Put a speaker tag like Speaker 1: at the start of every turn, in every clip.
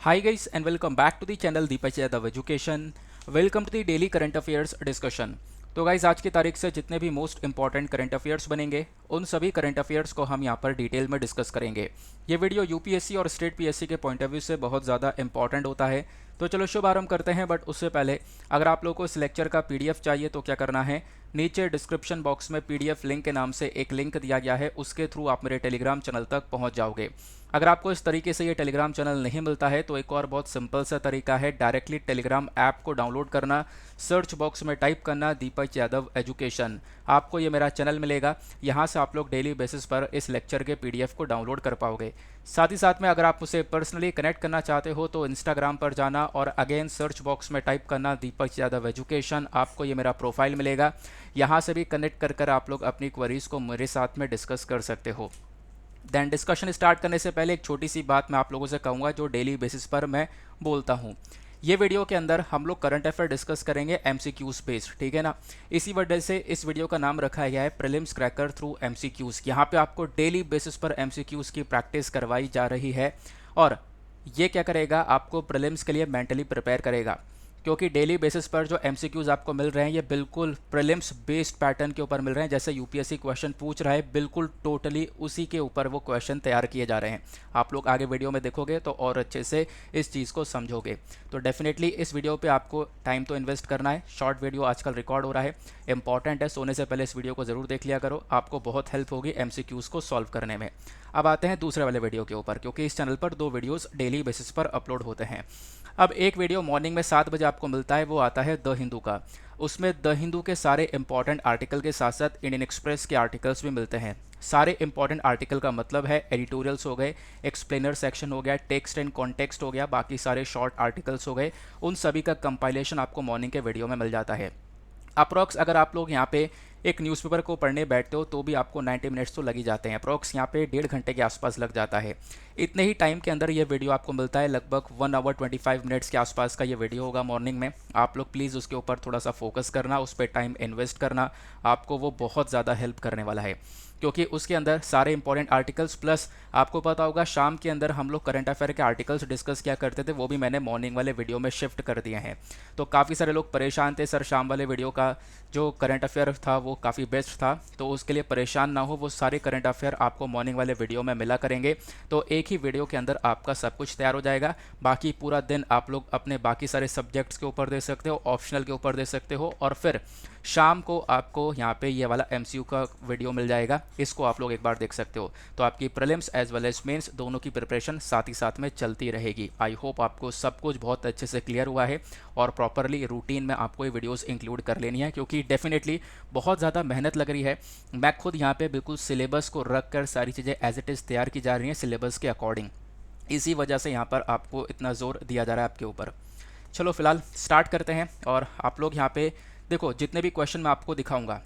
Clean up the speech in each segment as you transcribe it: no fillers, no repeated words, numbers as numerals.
Speaker 1: Hi guys and welcome back to the channel Deepak Yadav Education. Welcome to the daily current affairs discussion. तो guys आज की तारीख से जितने भी मोस्ट इंपॉर्टेंट करंट अफेयर्स बनेंगे उन सभी करंट अफेयर्स को हम यहाँ पर डिटेल में डिस्कस करेंगे। ये वीडियो यूपीएससी और स्टेट पीएससी के पॉइंट ऑफ व्यू से बहुत ज़्यादा इंपॉर्टेंट होता है। तो चलो शुभारंभ करते हैं, बट उससे पहले अगर आप लोगों को इस लेक्चर का पीडीएफ चाहिए तो क्या करना है, नीचे डिस्क्रिप्शन बॉक्स में पीडीएफ लिंक के नाम से एक लिंक दिया गया है, उसके थ्रू आप मेरे टेलीग्राम चैनल तक पहुंच जाओगे। अगर आपको इस तरीके से ये टेलीग्राम चैनल नहीं मिलता है तो एक और बहुत सिंपल सा तरीका है, डायरेक्टली टेलीग्राम ऐप को डाउनलोड करना, सर्च बॉक्स में टाइप करना दीपक यादव एजुकेशन, आपको ये मेरा चैनल मिलेगा। यहाँ से आप लोग डेली बेसिस पर इस लेक्चर के पीडीएफ को डाउनलोड कर पाओगे। साथ ही साथ में अगर आप मुझसे पर्सनली कनेक्ट करना चाहते हो तो इंस्टाग्राम पर जाना और अगेन सर्च बॉक्स में टाइप करना दीपक यादव एजुकेशन, आपको ये मेरा प्रोफाइल मिलेगा। यहाँ से भी कनेक्ट कर आप लोग अपनी क्वेरीज को मेरे साथ में डिस्कस कर सकते हो। देन डिस्कशन स्टार्ट करने से पहले एक छोटी सी बात मैं आप लोगों से कहूँगा जो डेली बेसिस पर मैं बोलता हूँ। ये वीडियो के अंदर हम लोग करंट अफेयर डिस्कस करेंगे एमसीक्यूज बेस्ड, ठीक है ना। इसी वजह से इस वीडियो का नाम रखा गया है प्रीलिम्स क्रैकर थ्रू एमसीक्यूज। यहाँ पे आपको डेली बेसिस पर एमसीक्यूज की प्रैक्टिस करवाई जा रही है और ये क्या करेगा, आपको प्रीलिम्स के लिए मेंटली प्रिपेयर करेगा, क्योंकि डेली बेसिस पर जो एमसीक्यूज आपको मिल रहे हैं ये बिल्कुल प्रीलिम्स बेस्ड पैटर्न के ऊपर मिल रहे हैं। जैसे यूपीएससी क्वेश्चन पूछ रहा है बिल्कुल टोटली उसी के ऊपर वो क्वेश्चन तैयार किए जा रहे हैं। आप लोग आगे वीडियो में देखोगे तो और अच्छे से इस चीज़ को समझोगे। तो डेफिनेटली इस वीडियो पे आपको टाइम तो इन्वेस्ट करना है। शॉर्ट वीडियो आजकल रिकॉर्ड हो रहा है, इंपॉर्टेंट है, सोने से पहले इस वीडियो को ज़रूर देख लिया करो, आपको बहुत हेल्प होगी एमसीक्यूज़ को सॉल्व करने में। अब आते हैं दूसरे वाले वीडियो के ऊपर, क्योंकि इस चैनल पर 2 वीडियोस डेली बेसिस पर अपलोड होते हैं। अब एक वीडियो मॉर्निंग में 7 बजे आपको मिलता है, वो आता है द हिंदू का। उसमें द हिंदू के सारे इंपॉर्टेंट आर्टिकल के साथ साथ इंडियन एक्सप्रेस के आर्टिकल्स भी मिलते हैं। सारे इंपॉर्टेंट आर्टिकल का मतलब है एडिटोरियल्स हो गए, एक्सप्लेनर सेक्शन हो गया, टेक्स्ट एंड कॉन्टेक्स्ट हो गया, बाकी सारे शॉर्ट आर्टिकल्स हो गए, उन सभी का कंपाइलेशन आपको मॉर्निंग के वीडियो में मिल जाता है। अप्रॉक्स अगर आप लोग यहाँ पे एक न्यूज़पेपर को पढ़ने बैठते हो तो भी आपको 90 मिनट्स तो लग ही जाते हैं, अप्रॉक्स यहाँ पे 1.5 घंटे के आसपास लग जाता है। इतने ही टाइम के अंदर ये वीडियो आपको मिलता है, लगभग 1 आवर 25 मिनट्स के आसपास का ये वीडियो होगा मॉर्निंग में। आप लोग प्लीज़ उसके ऊपर थोड़ा सा फोकस करना, उस पर टाइम इन्वेस्ट करना, आपको वो बहुत ज़्यादा हेल्प करने वाला है, क्योंकि उसके अंदर सारे इंपॉर्टेंट आर्टिकल्स प्लस आपको पता होगा शाम के अंदर हम लोग करंट अफेयर के आर्टिकल्स डिस्कस किया करते थे, वो भी मैंने मॉर्निंग वाले वीडियो में शिफ्ट कर दिए हैं। तो काफ़ी सारे लोग परेशान थे, सर शाम वाले वीडियो का जो करंट अफेयर था वो काफ़ी बेस्ट था, तो उसके लिए परेशान ना हो, वो सारे करंट अफेयर आपको मॉर्निंग वाले वीडियो में मिला करेंगे। तो एक ही वीडियो के अंदर आपका सब कुछ तैयार हो जाएगा। बाकी पूरा दिन आप लोग अपने बाकी सारे सब्जेक्ट्स के ऊपर दे सकते हो, ऑप्शनल के ऊपर दे सकते हो, और फिर शाम को आपको यहाँ पे ये वाला एमसीयू का वीडियो मिल जाएगा, इसको आप लोग एक बार देख सकते हो। तो आपकी prelims as well as mains दोनों की प्रिपरेशन साथ ही साथ में चलती रहेगी। आई होप आपको सब कुछ बहुत अच्छे से क्लियर हुआ है और प्रॉपरली रूटीन में आपको ये वीडियोस इंक्लूड कर लेनी है, क्योंकि डेफिनेटली बहुत ज़्यादा मेहनत लग रही है। मैं खुद यहाँ पे बिल्कुल सिलेबस को रख कर सारी चीज़ें एज इट इज़ तैयार की जा रही हैं सिलेबस के अकॉर्डिंग, इसी वजह से यहाँ पर आपको इतना ज़ोर दिया जा रहा है आपके ऊपर। चलो फिलहाल स्टार्ट करते हैं। और आप लोग यहाँ पे देखो, जितने भी क्वेश्चन मैं आपको दिखाऊंगा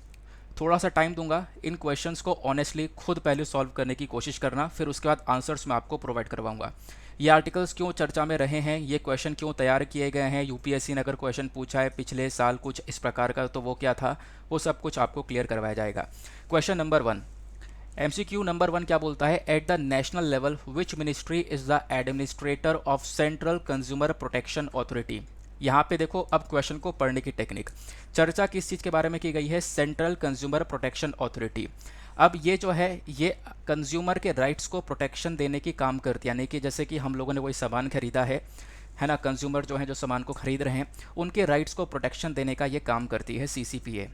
Speaker 1: थोड़ा सा टाइम दूंगा, इन क्वेश्चंस को ऑनेस्टली खुद पहले सॉल्व करने की कोशिश करना, फिर उसके बाद आंसर्स मैं आपको प्रोवाइड करवाऊंगा। ये आर्टिकल्स क्यों चर्चा में रहे हैं, ये क्वेश्चन क्यों तैयार किए गए हैं, यूपीएससी ने अगर क्वेश्चन पूछा है पिछले साल कुछ इस प्रकार का तो वो क्या था, वो सब कुछ आपको क्लियर करवाया जाएगा। क्वेश्चन नंबर 1, एमसीक्यू नंबर 1 क्या बोलता है, at the national level which ministry is the administrator of central consumer protection authority. यहाँ पे देखो, अब क्वेश्चन को पढ़ने की टेक्निक, चर्चा किस चीज़ के बारे में की गई है, सेंट्रल कंज्यूमर प्रोटेक्शन अथॉरिटी। अब ये जो है ये कंज्यूमर के राइट्स को प्रोटेक्शन देने की काम करती है, यानी कि जैसे कि हम लोगों ने कोई सामान खरीदा है ना, कंज्यूमर जो है जो सामान को खरीद रहे हैं उनके राइट्स को प्रोटेक्शन देने का ये काम करती है सीसीपीए।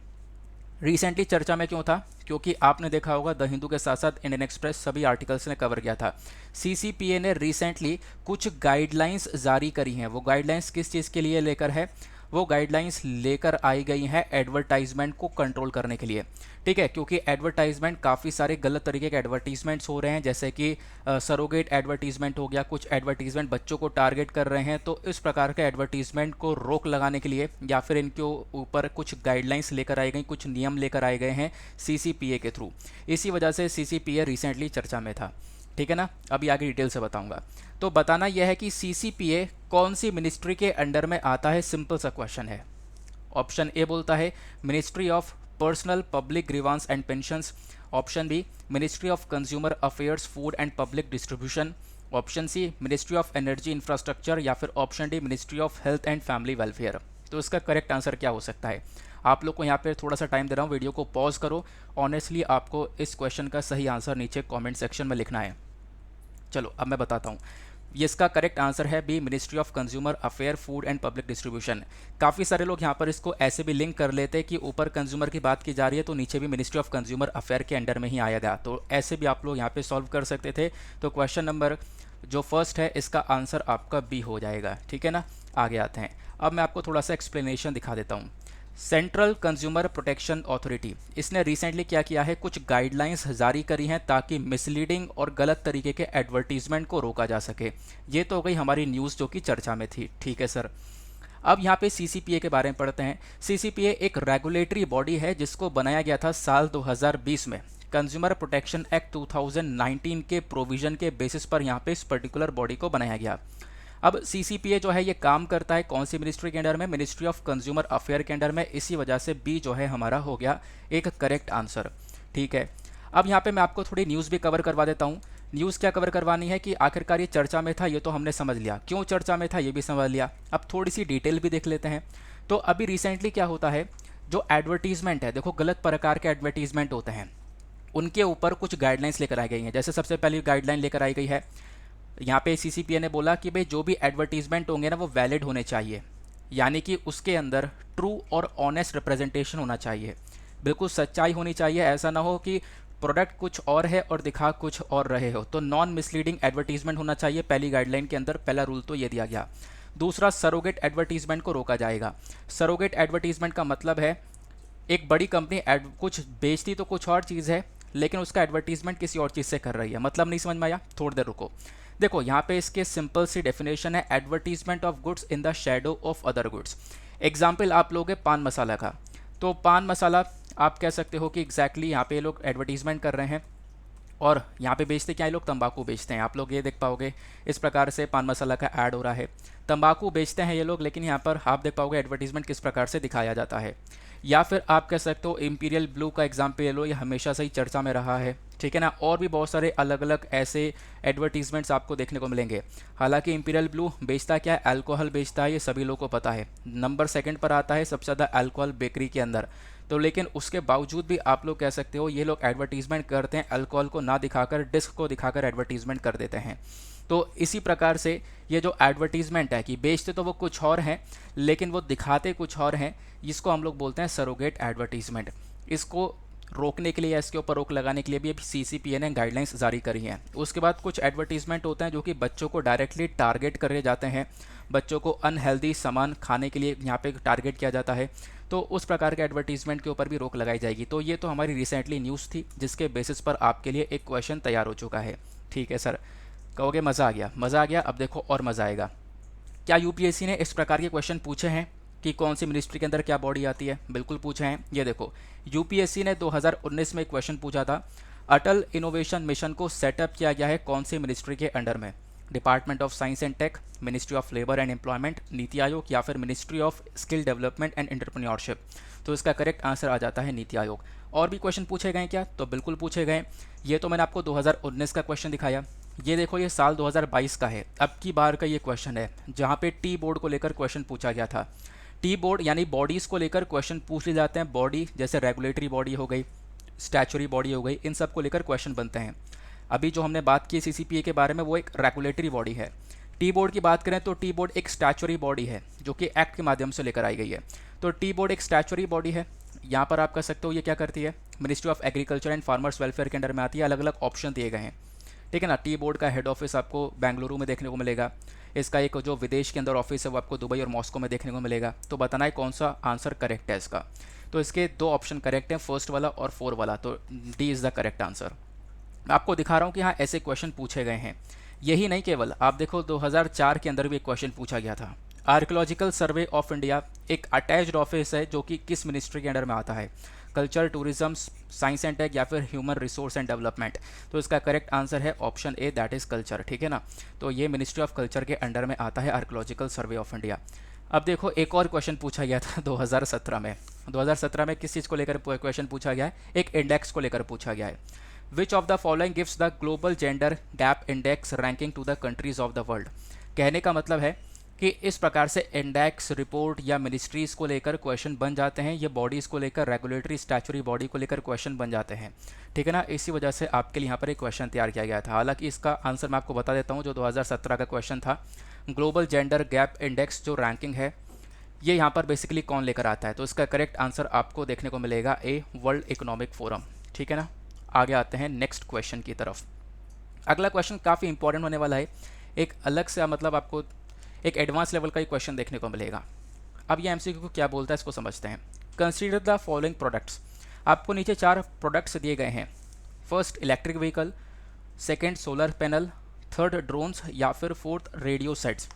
Speaker 1: रिसेंटली चर्चा में क्यों था, क्योंकि आपने देखा होगा द हिंदू के साथ साथ इंडियन एक्सप्रेस सभी आर्टिकल्स ने कवर किया था। सीसीपीए ने रिसेंटली कुछ गाइडलाइंस जारी करी हैं। वो गाइडलाइंस किस चीज़ के लिए लेकर है, वो गाइडलाइंस लेकर आई गई हैं एडवर्टाइजमेंट को कंट्रोल करने के लिए, ठीक है, क्योंकि एडवर्टाइजमेंट काफ़ी सारे गलत तरीके के एडवर्टीजमेंट्स हो रहे हैं, जैसे कि सरोगेट एडवर्टीजमेंट हो गया, कुछ एडवर्टीजमेंट बच्चों को टारगेट कर रहे हैं। तो इस प्रकार के एडवर्टीजमेंट को रोक लगाने के लिए या फिर इनके ऊपर कुछ गाइडलाइंस लेकर आई गई, कुछ नियम लेकर आए गए हैं सीसीपीए के थ्रू। इसी वजह से सीसीपीए रिसेंटली चर्चा में था, ठीक है ना। अभी आगे डिटेल से बताऊंगा। तो बताना यह है कि सीसीपीए कौन सी मिनिस्ट्री के अंडर में आता है, सिंपल सा क्वेश्चन है। ऑप्शन ए बोलता है ministry of personnel public grievances and pensions. Option B ministry of consumer affairs food and public distribution. Option C ministry of energy infrastructure, या फिर option D ministry of health and family welfare. तो इसका correct answer क्या हो सकता है? आप लोग को यहाँ पे थोड़ा सा टाइम दे रहा हूँ, वीडियो को पॉज करो। ऑनेस्टली आपको इस क्वेश्चन का सही आंसर नीचे कमेंट सेक्शन में लिखना है। चलो अब मैं बताता हूँ। ये इसका करेक्ट आंसर है B, ministry of consumer affair, food and public distribution. काफ़ी सारे लोग यहाँ पर इसको ऐसे भी लिंक कर लेते हैं कि ऊपर कंज्यूमर की बात की जा रही है तो नीचे भी मिनिस्ट्री ऑफ कंज्यूमर अफेयर के अंडर में ही आएगा, तो ऐसे भी आप लोग यहाँ पे सॉल्व कर सकते थे। तो क्वेश्चन नंबर जो फर्स्ट है इसका आंसर आपका बी हो जाएगा, ठीक है ना। आगे आते हैं। अब मैं आपको थोड़ा सा एक्सप्लेनेशन दिखा देता हूँ। सेंट्रल कंज्यूमर प्रोटेक्शन अथॉरिटी, इसने रिसेंटली क्या किया है, कुछ गाइडलाइंस जारी करी हैं ताकि मिसलीडिंग और गलत तरीके के एडवर्टीजमेंट को रोका जा सके। ये तो हो गई हमारी न्यूज़ जो कि चर्चा में थी, ठीक है सर। अब यहाँ पे सीसीपीए के बारे में पढ़ते हैं। सीसीपीए एक रेगुलेटरी बॉडी है जिसको बनाया गया था साल 2020 में कंज्यूमर प्रोटेक्शन एक्ट 2019 के प्रोविजन के बेसिस पर यहाँ पे इस पर्टिकुलर बॉडी को बनाया गया। अब सीसीपीए जो है ये काम करता है कौन सी मिनिस्ट्री के अंडर में, मिनिस्ट्री ऑफ कंज्यूमर अफेयर के अंडर में। इसी वजह से बी जो है हमारा हो गया एक करेक्ट आंसर, ठीक है। अब यहाँ पे मैं आपको थोड़ी न्यूज़ भी कवर करवा देता हूँ। न्यूज़ क्या कवर करवानी है कि आखिरकार ये चर्चा में था, ये तो हमने समझ लिया, क्यों चर्चा में था ये भी समझ लिया। अब थोड़ी सी डिटेल भी देख लेते हैं। तो अभी रिसेंटली क्या होता है, जो एडवर्टीजमेंट है, देखो गलत प्रकार के एडवर्टीजमेंट होते हैं, उनके ऊपर कुछ गाइडलाइंस लेकर आई गई हैं। जैसे सबसे पहली गाइडलाइन लेकर आई गई है, यहाँ पे सीसीपीए ने बोला कि भाई जो भी एडवर्टीजमेंट होंगे ना वो वैलिड होने चाहिए, यानी कि उसके अंदर ट्रू और ऑनेस्ट रिप्रेजेंटेशन होना चाहिए, बिल्कुल सच्चाई होनी चाहिए। ऐसा ना हो कि प्रोडक्ट कुछ और है और दिखा कुछ और रहे हो। तो नॉन मिसलीडिंग एडवर्टीजमेंट होना चाहिए, पहली गाइडलाइन के अंदर पहला रूल तो ये दिया गया। दूसरा, सरोगेट एडवर्टीजमेंट को रोका जाएगा। सरोगेट एडवर्टीजमेंट का मतलब है एक बड़ी कंपनी कुछ बेचती तो कुछ और चीज़ है, लेकिन उसका एडवर्टीजमेंट किसी और चीज़ से कर रही है। मतलब नहीं समझ में आया? थोड़ी देर रुको। देखो यहाँ पे इसके सिंपल सी डेफिनेशन है, advertisement of goods in the shadow of other goods. Example आप लोगे पान मसाला का, तो पान मसाला आप कह सकते हो कि एग्जैक्टली यहाँ पे लोग एडवर्टीजमेंट कर रहे हैं, और यहाँ पे बेचते क्या है, लोग तंबाकू बेचते हैं। आप लोग ये देख पाओगे इस प्रकार से पान मसाला का ऐड हो रहा है, तंबाकू बेचते हैं ये लोग, लेकिन यहाँ पर आप देख पाओगे एडवर्टीजमेंट किस प्रकार से दिखाया जाता है। या फिर आप कह सकते हो इंपीरियल ब्लू का एग्जाम्पल ले लो, ये हमेशा से ही चर्चा में रहा है, ठीक है ना। और भी बहुत सारे अलग अलग ऐसे एडवर्टीजमेंट्स आपको देखने को मिलेंगे। हालांकि इंपीरियल ब्लू बेचता क्या है, अल्कोहल बेचता है, ये सभी लोगों को पता है। नंबर सेकंड पर आता है सबसे ज़्यादा अल्कोहल बेकरी के अंदर। तो लेकिन उसके बावजूद भी आप लोग कह सकते हो ये लोग एडवर्टीजमेंट करते हैं, अल्कोहल को ना दिखाकर डिस्क को दिखाकर एडवर्टीजमेंट कर देते हैं। तो इसी प्रकार से ये जो एडवर्टीजमेंट है कि बेचते तो वो कुछ और हैं लेकिन वो दिखाते कुछ और हैं, इसको हम लोग बोलते हैं सरोगेट एडवर्टीजमेंट। इसको रोकने के लिए या इसके ऊपर रोक लगाने के लिए भी सीसीपीए ने गाइडलाइंस जारी करी हैं। उसके बाद कुछ एडवर्टीजमेंट होते हैं जो कि बच्चों को डायरेक्टली टारगेट करे जाते हैं, बच्चों को अनहेल्दी सामान खाने के लिए यहाँ पे टारगेट किया जाता है, तो उस प्रकार के एडवर्टीजमेंट के ऊपर भी रोक लगाई जाएगी। तो ये तो हमारी रिसेंटली न्यूज़ थी जिसके बेसिस पर आपके लिए एक क्वेश्चन तैयार हो चुका है, ठीक है सर। कहोगे मज़ा आ गया, मज़ा आ गया। अब देखो और मज़ा आएगा। क्या यूपीएससी ने इस प्रकार के क्वेश्चन पूछे हैं कि कौन सी मिनिस्ट्री के अंदर क्या बॉडी आती है? बिल्कुल पूछे हैं। ये देखो यूपीएससी ने 2019 में एक क्वेश्चन पूछा था, अटल इनोवेशन मिशन को सेटअप किया गया है कौन सी मिनिस्ट्री के अंडर में? Department of science and tech, ministry of labour and employment, NITI Aayog, या फिर ministry of skill development and entrepreneurship. तो इसका करेक्ट आंसर आ जाता है नीति आयोग। और भी क्वेश्चन पूछे गए क्या? तो बिल्कुल पूछे गए। ये तो मैंने आपको 2019 का क्वेश्चन दिखाया। ये देखो ये साल 2022 का है, अब की बार का ये क्वेश्चन है जहाँ पे टी बोर्ड को लेकर क्वेश्चन पूछा गया था। टी बोर्ड यानी बॉडीज़ को लेकर क्वेश्चन पूछ लिए जाते हैं। बॉडी जैसे रेगुलेटरी बॉडी हो गई, स्टैचुरी बॉडी हो गई, इन सब को लेकर क्वेश्चन बनते हैं। अभी जो हमने बात की सीसीपीए के बारे में वो एक रेगुलेटरी बॉडी है। टी बोर्ड की बात करें तो टी बोर्ड एक स्टैचुरी बॉडी है जो कि एक्ट के माध्यम से लेकर आई गई है। तो टी बोर्ड एक स्टैचुरी बॉडी है। यहाँ पर आप कह सकते हो ये क्या करती है, ministry of agriculture and farmers welfare के अंडर में आती है। अलग अलग ऑप्शन दिए गए हैं, ठीक है ना। टी बोर्ड का हेड ऑफिस आपको बेंगलुरु में देखने को मिलेगा। इसका एक जो विदेश के अंदर ऑफिस है वो आपको दुबई और मॉस्को में देखने को मिलेगा। तो बताना है कौन सा आंसर करेक्ट है इसका। तो इसके दो ऑप्शन करेक्ट हैं, फर्स्ट वाला और 4 वाला, तो D is the correct answer. मैं आपको दिखा रहा हूँ कि हाँ ऐसे क्वेश्चन पूछे गए हैं। यही नहीं, केवल आप देखो 2004 के अंदर भी एक क्वेश्चन पूछा गया था। आर्कियोलॉजिकल सर्वे ऑफ इंडिया एक अटैच्ड ऑफिस है जो कि किस मिनिस्ट्री के अंडर में आता है? Culture, tourism, science and tech, या फिर ह्यूमन रिसोर्स एंड डेवलपमेंट। तो इसका करेक्ट आंसर है option A, that is culture, ठीक है ना। तो ये मिनिस्ट्री ऑफ कल्चर के अंडर में आता है आर्कियोलॉजिकल सर्वे ऑफ इंडिया। अब देखो एक और क्वेश्चन पूछा गया था 2017 में। 2017 में किस चीज़ को लेकर क्वेश्चन पूछा गया है? एक इंडेक्स को लेकर पूछा गया है। Which of the following gives the global gender gap index ranking to the countries of the world. कहने का मतलब है कि इस प्रकार से इंडेक्स रिपोर्ट या मिनिस्ट्रीज़ को लेकर क्वेश्चन बन जाते हैं, ये बॉडीज़ को लेकर, रेगुलेटरी स्टैचुरी बॉडी को लेकर क्वेश्चन बन जाते हैं, ठीक है ना। इसी वजह से आपके लिए यहाँ पर एक क्वेश्चन तैयार किया गया था। हालांकि इसका आंसर मैं आपको बता देता हूँ, जो 2017 का क्वेश्चन था, ग्लोबल जेंडर गैप इंडेक्स जो रैंकिंग है ये यहाँ पर बेसिकली कौन लेकर आता है, तो इसका करेक्ट आंसर आपको देखने को मिलेगा ए, वर्ल्ड इकोनॉमिक फोरम, ठीक है ना। आगे आते हैं नेक्स्ट क्वेश्चन की तरफ। अगला क्वेश्चन काफ़ी इंपॉर्टेंट होने वाला है, एक अलग से मतलब आपको एक एडवांस लेवल का ही क्वेश्चन देखने को मिलेगा। अब ये एमसीक्यू को क्या बोलता है इसको समझते हैं। Consider the following products. आपको नीचे 4 प्रोडक्ट्स दिए गए हैं। First electric vehicle, second solar panel, third drones या फिर फोर्थ रेडियो सेट्स।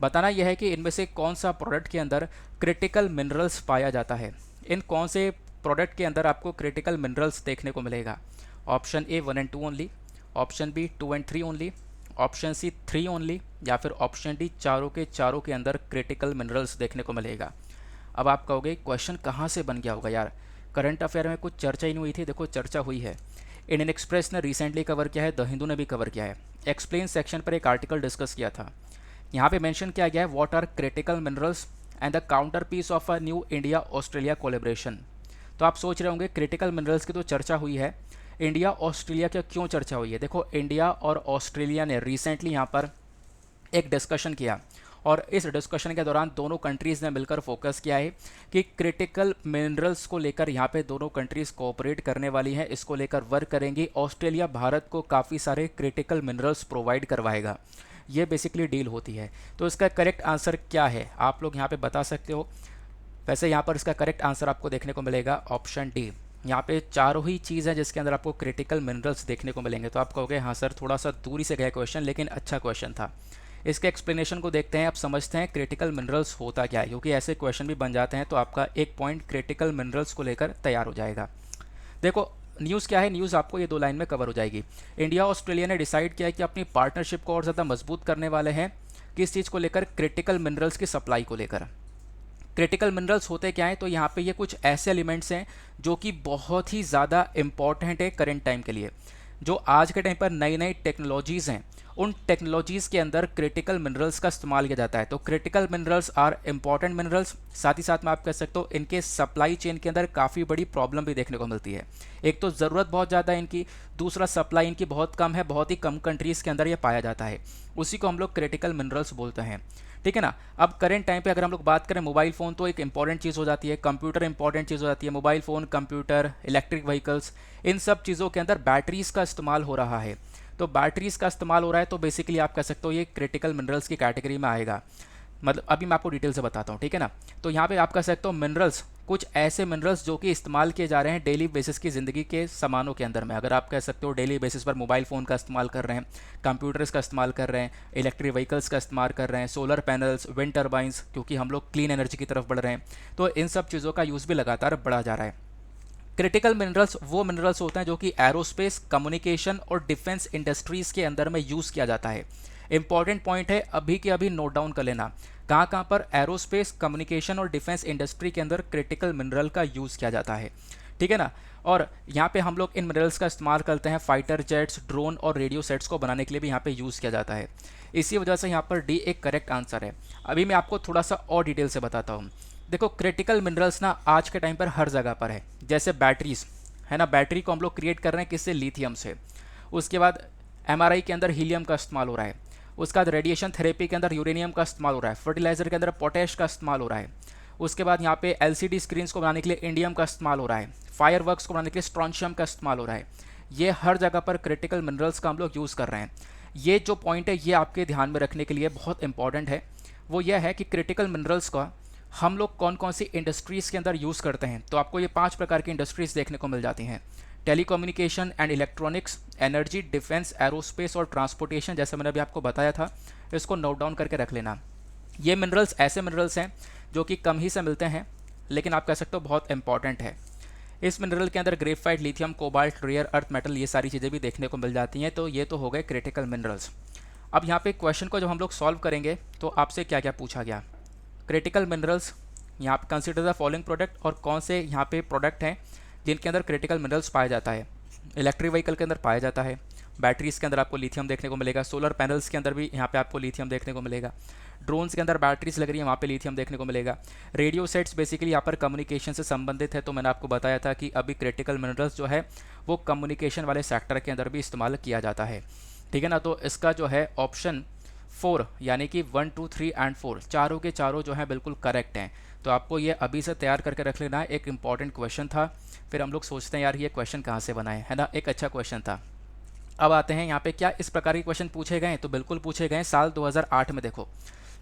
Speaker 1: बताना यह है कि इनमें से कौन सा प्रोडक्ट के अंदर क्रिटिकल मिनरल्स पाया जाता है। इन कौन से प्रोडक्ट के अंदर आपको क्रिटिकल मिनरल्स देखने को मिलेगा। Option A 1 and 2 only, option B 2 and 3 only, option C 3 only, या फिर ऑप्शन डी चारों के अंदर क्रिटिकल मिनरल्स देखने को मिलेगा। अब आप कहोगे क्वेश्चन कहाँ से बन गया होगा यार, करंट अफेयर में कुछ चर्चा ही नहीं हुई थी। देखो चर्चा हुई है, इंडियन एक्सप्रेस ने रिसेंटली कवर किया है, द हिंदू ने भी कवर किया है। एक्सप्लेन सेक्शन पर एक आर्टिकल डिस्कस किया था, यहाँ पे मेंशन किया गया है what are critical minerals and the counter piece of a new India Australia collaboration. तो आप सोच रहे होंगे क्रिटिकल मिनरल्स की तो चर्चा हुई है, इंडिया ऑस्ट्रेलिया की क्यों चर्चा हुई है। देखो इंडिया और ऑस्ट्रेलिया ने रिसेंटली यहाँ पर एक डिस्कशन किया, और इस डिस्कशन के दौरान दोनों कंट्रीज़ ने मिलकर फोकस किया है कि क्रिटिकल मिनरल्स को लेकर यहाँ पे दोनों कंट्रीज़ कोऑपरेट करने वाली हैं, इसको लेकर वर्क करेंगी। ऑस्ट्रेलिया भारत को काफ़ी सारे क्रिटिकल मिनरल्स प्रोवाइड करवाएगा, ये बेसिकली डील होती है। तो इसका करेक्ट आंसर क्या है आप लोग यहाँ पे बता सकते हो। वैसे यहाँ पर इसका करेक्ट आंसर आपको देखने को मिलेगा ऑप्शन डी। यहाँ पे चारों ही चीज़ है जिसके अंदर आपको क्रिटिकल मिनरल्स देखने को मिलेंगे। तो आप कहोगे हाँ सर थोड़ा सा दूरी से गया क्वेश्चन, लेकिन अच्छा क्वेश्चन था। इसके एक्सप्लेनेशन को देखते हैं, आप समझते हैं क्रिटिकल मिनरल्स होता क्या है, क्योंकि ऐसे क्वेश्चन भी बन जाते हैं। तो आपका एक पॉइंट क्रिटिकल मिनरल्स को लेकर तैयार हो जाएगा। देखो न्यूज़ क्या है, न्यूज़ आपको ये 2 लाइन में कवर हो जाएगी। इंडिया ऑस्ट्रेलिया ने डिसाइड किया कि अपनी पार्टनरशिप को और ज़्यादा मजबूत करने वाले हैं। किस चीज़ को लेकर, क्रिटिकल मिनरल्स की सप्लाई को लेकर। क्रिटिकल मिनरल्स होते क्या है, तो यहाँ पे ये कुछ ऐसे एलिमेंट्स हैं जो कि बहुत ही ज़्यादा इंपॉर्टेंट है करेंट टाइम के लिए। जो आज के टाइम पर नई नई टेक्नोलॉजीज़ हैं, उन टेक्नोलॉजीज़ के अंदर क्रिटिकल मिनरल्स का इस्तेमाल किया जाता है। तो critical minerals are important minerals. साथ ही साथ में आप कह सकते हो इनके सप्लाई चेन के अंदर काफ़ी बड़ी प्रॉब्लम भी देखने को मिलती है। एक तो ज़रूरत बहुत ज़्यादा है इनकी, दूसरा सप्लाई इनकी बहुत कम है, बहुत ही कम कंट्रीज़ के अंदर ये पाया जाता है। उसी को हम लोग क्रिटिकल मिनरल्स बोलते हैं, ठीक है ना। अब करेंट टाइम पे अगर हम लोग बात करें, मोबाइल फ़ोन तो एक इंपॉर्टेंट चीज़ हो जाती है, कंप्यूटर इंपॉर्टेंट चीज़ हो जाती है। Mobile phone, computer, electric vehicles, इन सब चीज़ों के अंदर बैटरीज़ का इस्तेमाल हो रहा है। तो बैटरीज़ का इस्तेमाल हो रहा है, तो बेसिकली आप कह सकते हो ये क्रिटिकल मिनरल्स की कैटेगरी में आएगा। मतलब अभी मैं आपको डिटेल से बताता हूँ, ठीक है ना। तो यहाँ पे आप कह सकते हो मिनरल्स, कुछ ऐसे मिनरल्स जो कि इस्तेमाल किए जा रहे हैं डेली बेसिस की ज़िंदगी के सामानों के अंदर में। अगर आप कह सकते हो डेली बेसिस पर मोबाइल फ़ोन का इस्तेमाल कर रहे हैं, कंप्यूटर्स का इस्तेमाल कर रहे हैं, इलेक्ट्रिक व्हीकल्स का इस्तेमाल कर रहे हैं, सोलर पैनल्स, विंड टर्बाइंस, क्योंकि हम लोग क्लीन एनर्जी की तरफ बढ़ रहे हैं, तो इन सब चीज़ों का यूज़ भी लगातार बढ़ा जा रहा है। क्रिटिकल मिनरल्स वो मिनरल्स होते हैं जो कि एरोस्पेस, कम्युनिकेशन और डिफेंस इंडस्ट्रीज़ के अंदर में यूज़ किया जाता है। इंपॉर्टेंट पॉइंट है, अभी के अभी नोट डाउन कर लेना, कहाँ पर एरोस्पेस, कम्युनिकेशन और डिफेंस इंडस्ट्री के अंदर क्रिटिकल मिनरल का यूज़ किया जाता है, ठीक है ना। और यहाँ पे हम लोग इन मिनरल्स का इस्तेमाल करते हैं फाइटर जेट्स, ड्रोन और रेडियो सेट्स को बनाने के लिए भी यहाँ पे यूज़ किया जाता है। इसी वजह से यहाँ पर डी एक करेक्ट आंसर है। अभी मैं आपको थोड़ा सा और डिटेल से बताता हूँ। देखो क्रिटिकल मिनरल्स ना आज के टाइम पर हर जगह पर है। जैसे बैटरीज है ना, बैटरी को हम लोग क्रिएट कर रहे हैं किससे, लिथियम से। उसके बाद एमआरआई के अंदर हीलियम का इस्तेमाल हो रहा है। उसके बाद रेडिएशन थेरेपी के अंदर यूरेनियम का इस्तेमाल हो रहा है। फर्टिलाइजर के अंदर पोटैश का इस्तेमाल हो रहा है। उसके बाद यहाँ पे एलसीडी स्क्रीन्स को बनाने के लिए इंडियम का इस्तेमाल हो रहा है। फायरवर्क्स को बनाने के लिए स्ट्रॉन्शियम का इस्तेमाल हो रहा है। ये हर जगह पर क्रिटिकल मिनरल्स का हम लोग यूज़ कर रहे हैं। ये जो पॉइंट है ये आपके ध्यान में रखने के लिए बहुत इंपॉर्टेंट है। वो यह है कि क्रिटिकल मिनरल्स का हम लोग कौन कौन सी इंडस्ट्रीज़ के अंदर यूज़ करते हैं। तो आपको ये 5 प्रकार की इंडस्ट्रीज़ देखने को मिल जाती हैं। Telecommunication and electronics, energy, defence, aerospace और ट्रांसपोर्टेशन, जैसे मैंने अभी आपको बताया था। इसको नोट डाउन करके रख लेना। ये मिनरल्स ऐसे मिनरल्स हैं जो कि कम ही से मिलते हैं, लेकिन आप कह सकते हो बहुत इंपॉर्टेंट है। इस मिनरल के अंदर graphite, lithium, cobalt, rare earth metal, ये सारी चीज़ें भी देखने को मिल जाती हैं। तो ये तो हो गए क्रिटिकल मिनरल्स। अब यहाँ पे क्वेश्चन को जब हम लोग सॉल्व करेंगे तो आपसे क्या क्या पूछा गया। क्रिटिकल मिनरल्स, यहाँ पे कंसिडर द फॉलोइंग प्रोडक्ट, और कौन से यहाँ पे प्रोडक्ट हैं जिनके अंदर क्रिटिकल मिनरल्स पाया जाता है। इलेक्ट्रिक व्हीकल के अंदर पाया जाता है। बैटरीज़ के अंदर आपको लिथियम देखने को मिलेगा। सोलर पैनल्स के अंदर भी यहाँ पे आपको लिथियम देखने को मिलेगा। ड्रोन्स के अंदर बैटरीज लग रही है, वहाँ पे लिथियम देखने को मिलेगा। रेडियो सेट्स बेसिकली यहाँ पर कम्युनिकेशन से संबंधित है, तो मैंने आपको बताया था कि अभी क्रिटिकल मिनरल्स जो है वो कम्युनिकेशन वाले सेक्टर के अंदर भी इस्तेमाल किया जाता है। ठीक है ना, तो इसका जो है ऑप्शन 4 यानी कि 1, 2, 3 एंड 4 चारों के चारों जो है बिल्कुल करेक्ट हैं। तो आपको ये अभी से तैयार करके रख लेना है। एक इंपॉर्टेंट क्वेश्चन था, फिर हम लोग सोचते हैं यार ये क्वेश्चन कहाँ से बना है ना, एक अच्छा क्वेश्चन था। अब आते हैं यहाँ पे, क्या इस प्रकार के क्वेश्चन पूछे गए? तो बिल्कुल पूछे गए। साल 2008 में देखो,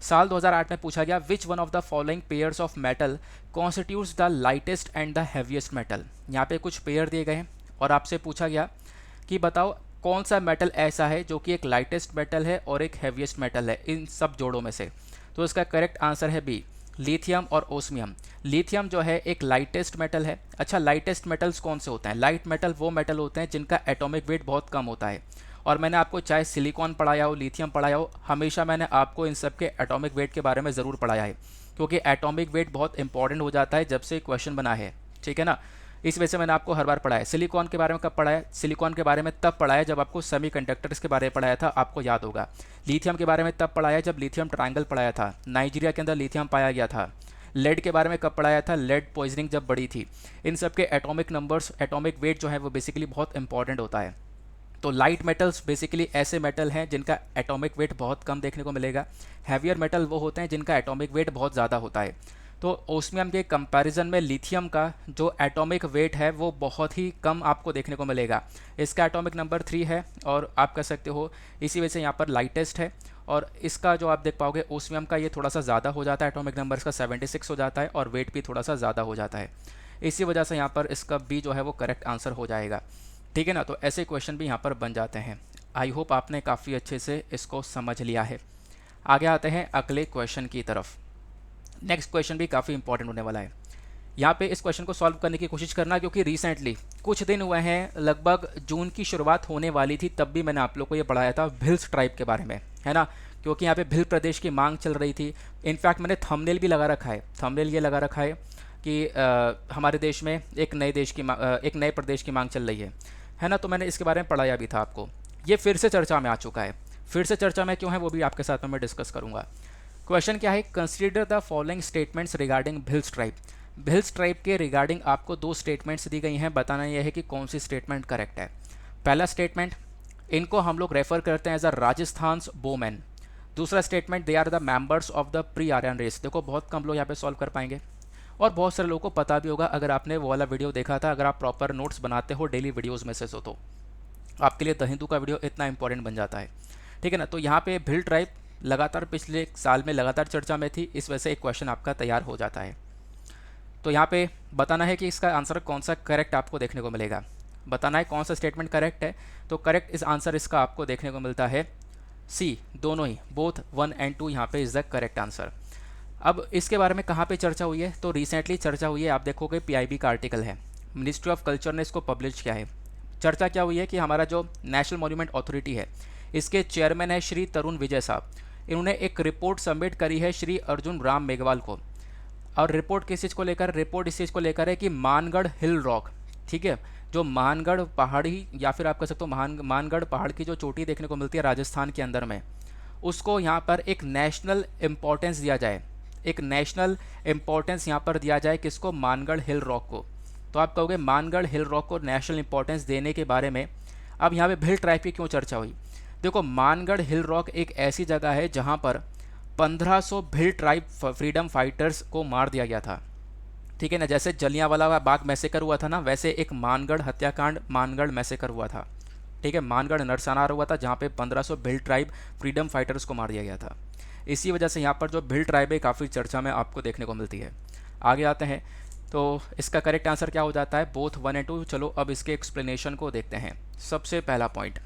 Speaker 1: साल 2008 में पूछा गया विच one of the following pairs of metal constitutes the lightest and the heaviest metal. यहाँ पे कुछ पेयर दिए गए हैं और आपसे पूछा गया कि बताओ कौन सा मेटल ऐसा है जो कि एक लाइटेस्ट मेटल है और एक हैवीएस्ट मेटल है इन सब जोड़ों में से। तो इसका करेक्ट आंसर है बी, लिथियम और ओस्मियम। लिथियम जो है एक लाइटेस्ट मेटल है। अच्छा, लाइटेस्ट मेटल्स कौन से होते हैं? लाइट मेटल वो मेटल होते हैं जिनका एटॉमिक वेट बहुत कम होता है। और मैंने आपको चाहे सिलिकॉन पढ़ाया हो, लिथियम पढ़ाया हो, हमेशा मैंने आपको इन सब के एटॉमिक वेट के बारे में ज़रूर पढ़ाया है, क्योंकि एटॉमिक वेट बहुत इंपॉर्टेंट हो जाता है जब से क्वेश्चन बना है। ठीक है ना, इस वजह से मैंने आपको हर बार पढ़ाया। सिलिकॉन के बारे में कब पढ़ाया? सिलिकॉन के बारे में तब पढ़ाया जब आपको सेमीकंडक्टर्स के बारे में पढ़ाया था, आपको याद होगा। लिथियम के बारे में तब पढ़ाया जब लिथियम ट्रायंगल पढ़ाया था, नाइजीरिया के अंदर लिथियम पाया गया था। लेड के बारे में कब पढ़ाया था? लेड पॉइजनिंग जब बढ़ी थी। इन सब के एटॉमिक नंबर्स, एटॉमिक वेट जो है वो बेसिकली बहुत इंपॉर्टेंट होता है। तो लाइट मेटल्स बेसिकली ऐसे मेटल हैं जिनका एटॉमिक वेट बहुत कम देखने को मिलेगा। हैवियर मेटल वो होते हैं जिनका एटॉमिक वेट बहुत ज़्यादा होता है। तो ओस्मियम के कंपैरिजन में लिथियम का जो एटॉमिक वेट है वो बहुत ही कम आपको देखने को मिलेगा। इसका एटॉमिक नंबर 3 है और आप कह सकते हो इसी वजह से यहाँ पर लाइटेस्ट है। और इसका जो आप देख पाओगे ओस्मियम का ये थोड़ा सा ज़्यादा हो जाता है, एटॉमिक नंबर इसका 76 हो जाता है और वेट भी थोड़ा सा ज़्यादा हो जाता है। इसी वजह से यहाँ पर इसका बी जो है वो करेक्ट आंसर हो जाएगा। ठीक है ना, तो ऐसे क्वेश्चन भी यहाँ पर बन जाते हैं। आई होप आपने काफ़ी अच्छे से इसको समझ लिया है। आगे आते हैं अगले क्वेश्चन की तरफ। नेक्स्ट क्वेश्चन भी काफ़ी इंपॉर्टेंट होने वाला है। यहाँ पे इस क्वेश्चन को सॉल्व करने की कोशिश करना, क्योंकि रिसेंटली कुछ दिन हुए हैं, लगभग जून की शुरुआत होने वाली थी, तब भी मैंने आप लोग को ये पढ़ाया था भिल्स ट्राइब के बारे में, है ना, क्योंकि यहाँ पे भिल प्रदेश की मांग चल रही थी। इनफैक्ट मैंने थंबनेल भी लगा रखा है, थंबनेल ये लगा रखा है कि हमारे देश में एक नए प्रदेश की मांग चल रही है ना। तो मैंने इसके बारे में पढ़ाया भी था आपको। ये फिर से चर्चा में आ चुका है। फिर से चर्चा में क्यों है वो भी आपके साथ में मैं डिस्कस करूँगा। क्वेश्चन क्या है? Consider the following statements regarding Bhils tribe. Bhils tribe के रिगार्डिंग आपको 2 स्टेटमेंट्स दी गई हैं, बताना यह है कि कौन सी स्टेटमेंट करेक्ट है। पहला स्टेटमेंट, इनको हम लोग रेफर करते हैं एज अ राजस्थान बोमैन। दूसरा statement, they are the members of the pre Aryan race. देखो बहुत कम लोग यहाँ पे सॉल्व कर पाएंगे और बहुत सारे लोगों को पता भी होगा अगर आपने वो वाला वीडियो देखा था, अगर आप प्रॉपर नोट्स बनाते हो डेली वीडियोज़ में से, तो आपके लिए द हिंदू का वीडियो इतना इंपॉर्टेंट बन जाता है। ठीक है ना, तो यहाँ पे भिल ट्राइब लगातार पिछले साल में लगातार चर्चा में थी, इस वजह से एक क्वेश्चन आपका तैयार हो जाता है। तो यहाँ पे बताना है कि इसका आंसर कौन सा करेक्ट आपको देखने को मिलेगा, बताना है कौन सा स्टेटमेंट करेक्ट है। तो करेक्ट इस आंसर इसका आपको देखने को मिलता है सी, दोनों ही, बोथ 1 एंड 2 यहाँ पे इज़ द करेक्ट आंसर। अब इसके बारे में कहाँ पे चर्चा हुई है? तो रिसेंटली चर्चा हुई है, आप देखोगे पीआईबी का आर्टिकल है, मिनिस्ट्री ऑफ कल्चर ने इसको पब्लिश किया है। चर्चा क्या हुई है कि हमारा जो नेशनल मॉन्यूमेंट अथॉरिटी है, इसके चेयरमैन है श्री तरुण विजय साहब। इन्होंने एक रिपोर्ट सबमिट करी है श्री अर्जुन राम मेघवाल को। और रिपोर्ट किस चीज़ को लेकर? रिपोर्ट इस चीज़ को लेकर है कि मानगढ़ हिल रॉक, ठीक है, जो मानगढ़ पहाड़ी या फिर आप कह सकते हो मानगढ़ पहाड़ की जो चोटी देखने को मिलती है राजस्थान के अंदर में, उसको यहाँ पर एक नेशनल इम्पोर्टेंस दिया जाए। एक नेशनल इम्पोर्टेंस यहाँ पर दिया जाए किसको? मानगढ़ हिल रॉक को। तो आप कहोगे मानगढ़ हिल रॉक को नेशनल इंपॉर्टेंस देने के बारे में अब यहाँ पे भिल ट्राइब की क्यों चर्चा हुई? देखो मानगढ़ हिल रॉक एक ऐसी जगह है जहाँ पर 1500 भिल ट्राइब फ्रीडम फाइटर्स को मार दिया गया था। ठीक है ना, जैसे जलियांवाला बाग मैसेकर हुआ था ना, वैसे एक मानगढ़ हत्याकांड, मानगढ़ मैसेकर हुआ था। ठीक है, मानगढ़ नरसंहार हुआ था जहाँ पे 1500 भिल ट्राइब फ्रीडम फाइटर्स को मार दिया गया था। इसी वजह से यहाँ पर जो भिल ट्राइब है काफ़ी चर्चा में आपको देखने को मिलती है। आगे आते हैं, तो इसका करेक्ट आंसर क्या हो जाता है? Both 1 and 2। चलो अब इसके एक्सप्लेनेशन को देखते हैं। सबसे पहला पॉइंट,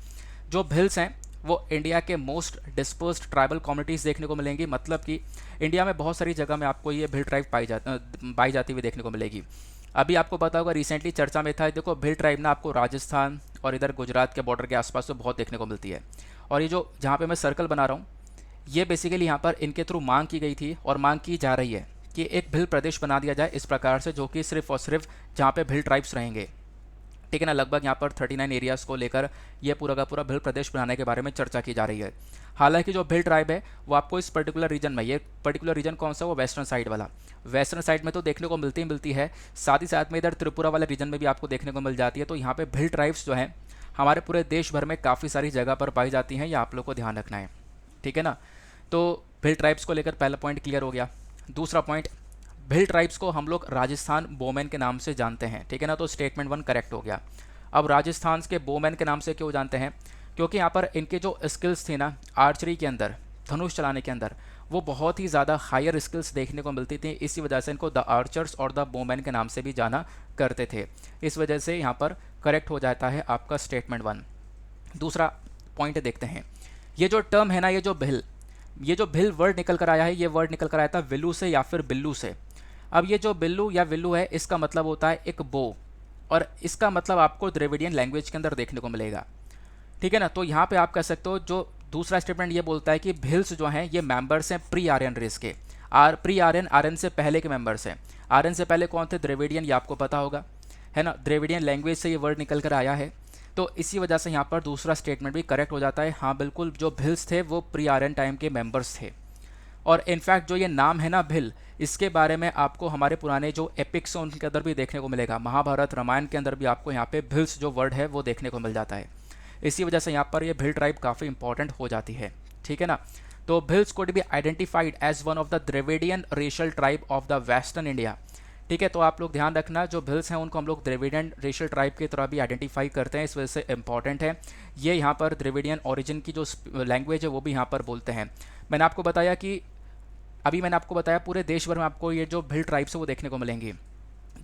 Speaker 1: जो भिल्स हैं वो इंडिया के मोस्ट डिस्पर्स्ड ट्राइबल कम्युनिटीज़ देखने को मिलेंगी। मतलब कि इंडिया में बहुत सारी जगह में आपको ये भिल ट्राइब पाई जाती हुई देखने को मिलेगी। अभी आपको पता होगा रिसेंटली चर्चा में था, देखो भिल ट्राइब ना आपको राजस्थान और इधर गुजरात के बॉर्डर के आसपास तो बहुत देखने को मिलती है। और ये जो जहाँ पे मैं सर्कल बना रहा हूँ, ये बेसिकली यहाँ पर इनके थ्रू मांग की गई थी और मांग की जा रही है कि एक भिल प्रदेश बना दिया जाए इस प्रकार से, जो कि सिर्फ और सिर्फ जहाँ पे भिल ट्राइब्स रहेंगे। ठीक है ना। लगभग यहाँ पर 39 एरियाज़ को लेकर ये पूरा का पूरा भिल प्रदेश बनाने के बारे में चर्चा की जा रही है। हालांकि जो भिल ट्राइब है वो आपको इस पर्टिकुलर रीजन में, ये पर्टिकुलर रीजन कौन सा है, वो वेस्टर्न साइड वाला, वेस्टर्न साइड में तो देखने को मिलती है, साथ ही साथ में इधर त्रिपुरा वाले रीजन में भी आपको देखने को मिल जाती है। तो यहाँ पे भिल ट्राइब्स जो हैं हमारे पूरे देश भर में काफ़ी सारी जगह पर पाई जाती हैं, ये आप लोग को ध्यान रखना है, ठीक है ना। तो भिल ट्राइब्स को लेकर पहला पॉइंट क्लियर हो गया। दूसरा पॉइंट, भिल ट्राइब्स को हम लोग राजस्थान बोमैन के नाम से जानते हैं, ठीक है ना। तो स्टेटमेंट 1 करेक्ट हो गया। अब राजस्थान के बोमैन के नाम से क्यों जानते हैं, क्योंकि यहाँ पर इनके जो स्किल्स थी ना आर्चरी के अंदर, धनुष चलाने के अंदर, वो बहुत ही ज़्यादा हायर स्किल्स देखने को मिलती थी। इसी वजह से इनको द आर्चर्स और द बोमैन के नाम से भी जाना करते थे। इस वजह से यहाँ पर करेक्ट हो जाता है आपका स्टेटमेंट 1। दूसरा पॉइंट देखते हैं, ये जो टर्म है ना, ये जो भिल वर्ड निकल कर आया है, ये वर्ड निकल कर आया था विल्लू से या फिर बिल्लू से। अब ये जो बिल्लू या विल्लू है, इसका मतलब होता है एक बो, और इसका मतलब आपको द्रविडियन लैंग्वेज के अंदर देखने को मिलेगा, ठीक है ना। तो यहाँ पे आप कह सकते हो, जो दूसरा स्टेटमेंट ये बोलता है कि भिल्स जो हैं ये मेंबर्स हैं प्री आर्यन रेस के, प्री आर्यन, आर्यन से पहले के मेंबर्स हैं। आर्यन से पहले कौन थे, द्रविडियन, ये आपको पता होगा, है ना। द्रविडियन लैंग्वेज से ये वर्ड निकल कर आया है, तो इसी वजह से यहाँ पर दूसरा स्टेटमेंट भी करेक्ट हो जाता है। हाँ बिल्कुल, जो भिल्स थे वो प्री आर्यन टाइम के मेंबर्स थे। और इनफैक्ट जो ये नाम है ना भिल, इसके बारे में आपको हमारे पुराने जो एपिक्स हैं उनके अंदर भी देखने को मिलेगा। महाभारत, रामायण के अंदर भी आपको यहाँ पे भिल्स जो वर्ड है वो देखने को मिल जाता है। इसी वजह से यहाँ पर ये भिल ट्राइब काफ़ी इंपॉर्टेंट हो जाती है, ठीक है ना। तो Bhils could be identified as one of the Dravidian racial tribe of the western India, ठीक है। तो आप लोग ध्यान रखना, जो भिल्स हैं उनको हम लोग द्रविडियन रेशियल ट्राइब की तरह भी आइडेंटिफाई करते हैं, इस वजह से इंपॉर्टेंट है। ये यहाँ पर द्रविडियन ओरिजिन की जो लैंग्वेज है वो भी यहाँ पर बोलते हैं। मैंने आपको बताया कि मैंने आपको बताया पूरे देश भर में आपको ये जो भिल ट्राइब्स है वो देखने को मिलेंगी।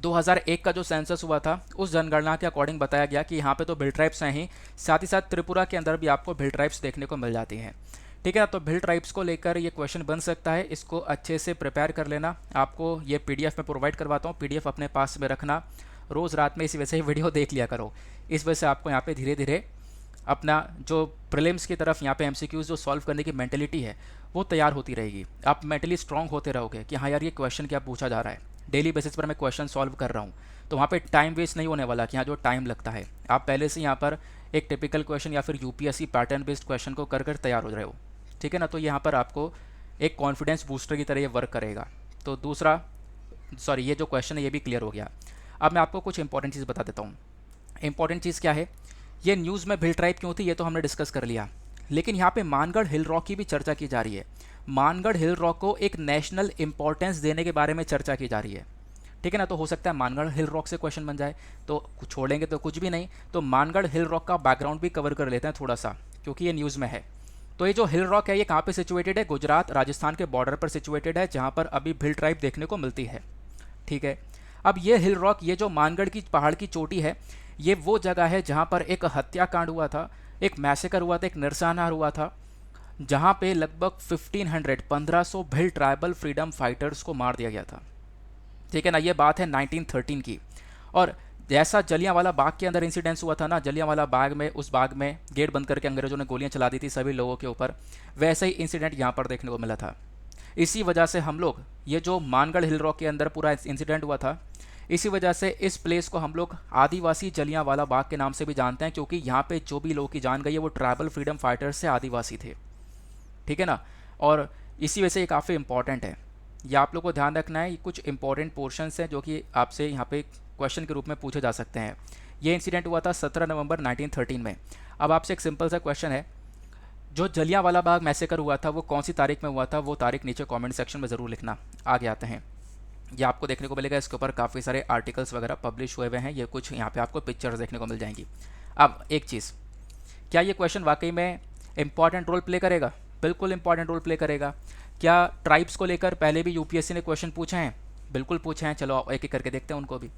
Speaker 1: 2001 का जो सेंसस हुआ था उस जनगणना के अकॉर्डिंग बताया गया कि यहाँ पे तो भिल ट्राइब्स हैं ही, साथ ही साथ त्रिपुरा के अंदर भी आपको भिल ट्राइब्स देखने को मिल जाती हैं, ठीक है ना। तो भिल ट्राइब्स को लेकर ये क्वेश्चन बन सकता है, इसको अच्छे से प्रिपेयर कर लेना। आपको ये पीडीएफ में प्रोवाइड करवाता हूँ, पीडीएफ अपने पास में रखना, रोज़ रात में इसी वजह से वीडियो देख लिया करो। इस वजह से आपको यहाँ पे धीरे धीरे अपना जो प्रीलिम्स की तरफ यहाँ पे एमसीक्यूज जो सॉल्व करने की मेंटेलिटी है वो तैयार होती रहेगी। आप मेंटली स्ट्रांग होते रहोगे कि हाँ यार ये क्वेश्चन क्या पूछा जा रहा है, डेली बेसिस पर मैं क्वेश्चन सॉल्व कर रहा हूँ, तो वहाँ पे टाइम वेस्ट नहीं होने वाला कि यहाँ जो टाइम लगता है, आप पहले से यहाँ पर एक टिपिकल क्वेश्चन या फिर यूपीएससी पैटर्न बेस्ड क्वेश्चन को कर कर तैयार हो रहे हो, ठीक है ना। तो यहाँ पर आपको एक कॉन्फिडेंस बूस्टर की तरह ये वर्क करेगा। तो दूसरा ये जो क्वेश्चन है ये भी क्लियर हो गया। अब मैं आपको कुछ इंपॉर्टेंट चीज़ बता देता हूँ। इंपॉर्टेंट चीज़ क्या है, ये न्यूज़ में भिल ट्राइब क्यों थी ये तो हमने डिस्कस कर लिया, लेकिन यहाँ पे मानगढ़ हिल रॉक की भी चर्चा की जा रही है। मानगढ़ हिल रॉक को एक नेशनल इंपॉर्टेंस देने के बारे में चर्चा की जा रही है, ठीक है ना। तो हो सकता है मानगढ़ हिल रॉक से क्वेश्चन बन जाए, तो छोड़ेंगे तो कुछ भी नहीं। तो मानगढ़ हिल रॉक का बैकग्राउंड भी कवर कर लेते हैं थोड़ा सा, क्योंकि ये न्यूज़ में है। तो ये जो हिल रॉक है ये कहाँ पे सिचुएटेड है, गुजरात राजस्थान के बॉर्डर पर सिचुएटेड है, जहाँ पर अभी भिल ट्राइब देखने को मिलती है, ठीक है। अब ये हिल रॉक, ये जो मानगढ़ की पहाड़ की चोटी है, ये वो जगह है जहाँ पर एक हत्याकांड हुआ था, एक मैसेकर हुआ था, एक नरसंहार हुआ था, जहाँ पे लगभग 1500 भिल ट्राइबल फ्रीडम फाइटर्स को मार दिया गया था, ठीक है ना। ये बात है 1913 की। और जैसा जलियांवाला बाग के अंदर इंसिडेंस हुआ था ना, जलियांवाला बाग में, उस बाग में गेट बंद करके अंग्रेजों ने गोलियां चला दी थी सभी लोगों के ऊपर, वैसा ही इंसिडेंट यहाँ पर देखने को मिला था। इसी वजह से हम लोग ये जो मानगढ़ हिल रॉक के अंदर पूरा इंसिडेंट हुआ था, इसी वजह से इस प्लेस को हम लोग आदिवासी जलियांवाला बाग के नाम से भी जानते हैं, क्योंकि यहाँ पे जो भी लोगों की जान गई है वो ट्राइबल फ्रीडम फाइटर्स से आदिवासी थे, ठीक है ना। और इसी वजह से ये काफ़ी इंपॉर्टेंट है, ये आप लोग को ध्यान रखना है। ये कुछ इंपॉर्टेंट पोर्शंस हैं जो कि आपसे यहाँ पे क्वेश्चन के रूप में पूछे जा सकते हैं। ये इंसिडेंट हुआ था 17 नवंबर 1913 में। अब आपसे एक सिंपल सा क्वेश्चन है, जो जलियांवाला बाग मैसेकर हुआ था वो कौन सी तारीख में हुआ था, वो तारीख नीचे कमेंट सेक्शन में ज़रूर लिखना। आगे आते हैं, ये आपको देखने को मिलेगा, इसके ऊपर काफ़ी सारे आर्टिकल्स वगैरह पब्लिश हुए हुए हैं, ये कुछ यहाँ पे आपको पिक्चर्स देखने को मिल जाएंगी। अब एक चीज़, क्या ये क्वेश्चन वाकई में इंपॉर्टेंट रोल प्ले करेगा? बिल्कुल इंपॉर्टेंट रोल प्ले करेगा। क्या ट्राइब्स को लेकर पहले भी यूपीएससी ने क्वेश्चन पूछे हैं? बिल्कुल पूछे हैं। चलो एक एक करके देखते हैं उनको भी।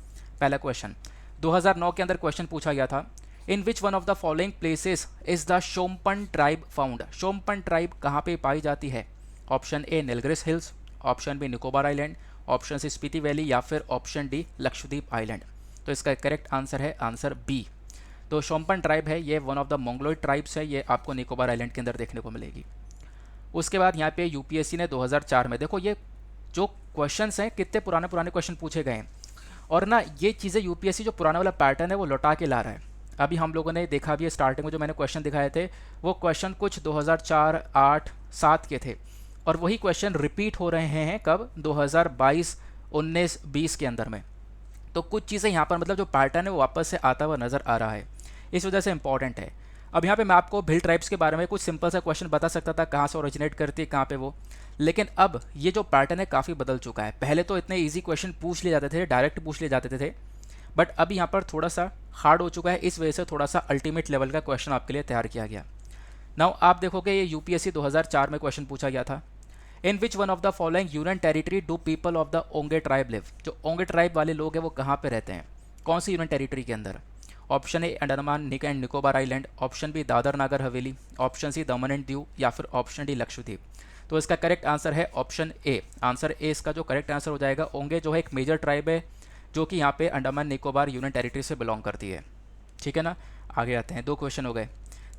Speaker 1: पहला क्वेश्चन 2009 के अंदर क्वेश्चन पूछा गया था, in which one of the following places is the Shompen tribe found? Shompen tribe कहाँ पे पाई जाती है? Option A Nilgiris hills, option B Nicobar island, option C Spiti valley, या फिर ऑप्शन डी लक्षद्वीप आइलैंड। तो इसका करेक्ट आंसर है आंसर बी। तो शोम्पन ट्राइब है ये, one of the Mongoloid tribes है, ये आपको निकोबार आइलैंड के अंदर देखने को मिलेगी। उसके बाद यहाँ पे यूपीएससी ने 2004 में, देखो ये जो क्वेश्चंस हैं कितने पुराने पुराने क्वेश्चन पूछे गए हैं, और ना ये चीज़ें यूपीएससी जो पुराना वाला पैटर्न है वो लौटा के ला रहा है। अभी हम लोगों ने देखा भी है, स्टार्टिंग में जो मैंने क्वेश्चन दिखाए थे वो क्वेश्चन कुछ 2004, 8, 7 के थे, और वही क्वेश्चन रिपीट हो रहे हैं कब, 2022, 19, 20 के अंदर में। तो कुछ चीज़ें यहाँ पर मतलब जो पैटर्न है वो वापस से आता हुआ नज़र आ रहा है, इस वजह से इंपॉर्टेंट है। अब यहाँ पे मैं आपको हिल ट्राइब्स के बारे में कुछ सिंपल सा क्वेश्चन बता सकता था, कहाँ से ओरिजिनेट करती है, कहाँ पे वो, लेकिन अब ये जो पैटर्न है काफ़ी बदल चुका है। पहले तो इतने इजी क्वेश्चन पूछ लिए जाते थे, डायरेक्ट पूछ लिए जाते थे, बट अब यहाँ पर थोड़ा सा हार्ड हो चुका है, इस वजह से थोड़ा सा अल्टीमेट लेवल का क्वेश्चन आपके लिए तैयार किया गया। नाउ आप देखोगे ये यूपीएससी 2004 में क्वेश्चन पूछा गया था, in which one of the following union territory do people of the Onge tribe live. जो ओंगे ट्राइब वाले लोग हैं वो कहाँ पे रहते हैं, कौन सी यूनियन टेरिटरी के अंदर। ऑप्शन ए अंडमान निक and Nicobar island, option B Dadra Nagar Haveli, option C Daman and Diu, या फिर ऑप्शन डी लक्षद्वीप। तो इसका करेक्ट आंसर है ऑप्शन ए। आंसर ए इसका जो करेक्ट आंसर हो जाएगा। ओंगे जो है एक मेजर ट्राइब है जो कि यहाँ पे अंडमान निकोबार यूनियन टेरिटरी से बिलोंग करती है। ठीक है ना, आगे आते हैं, 2 क्वेश्चन हो गए।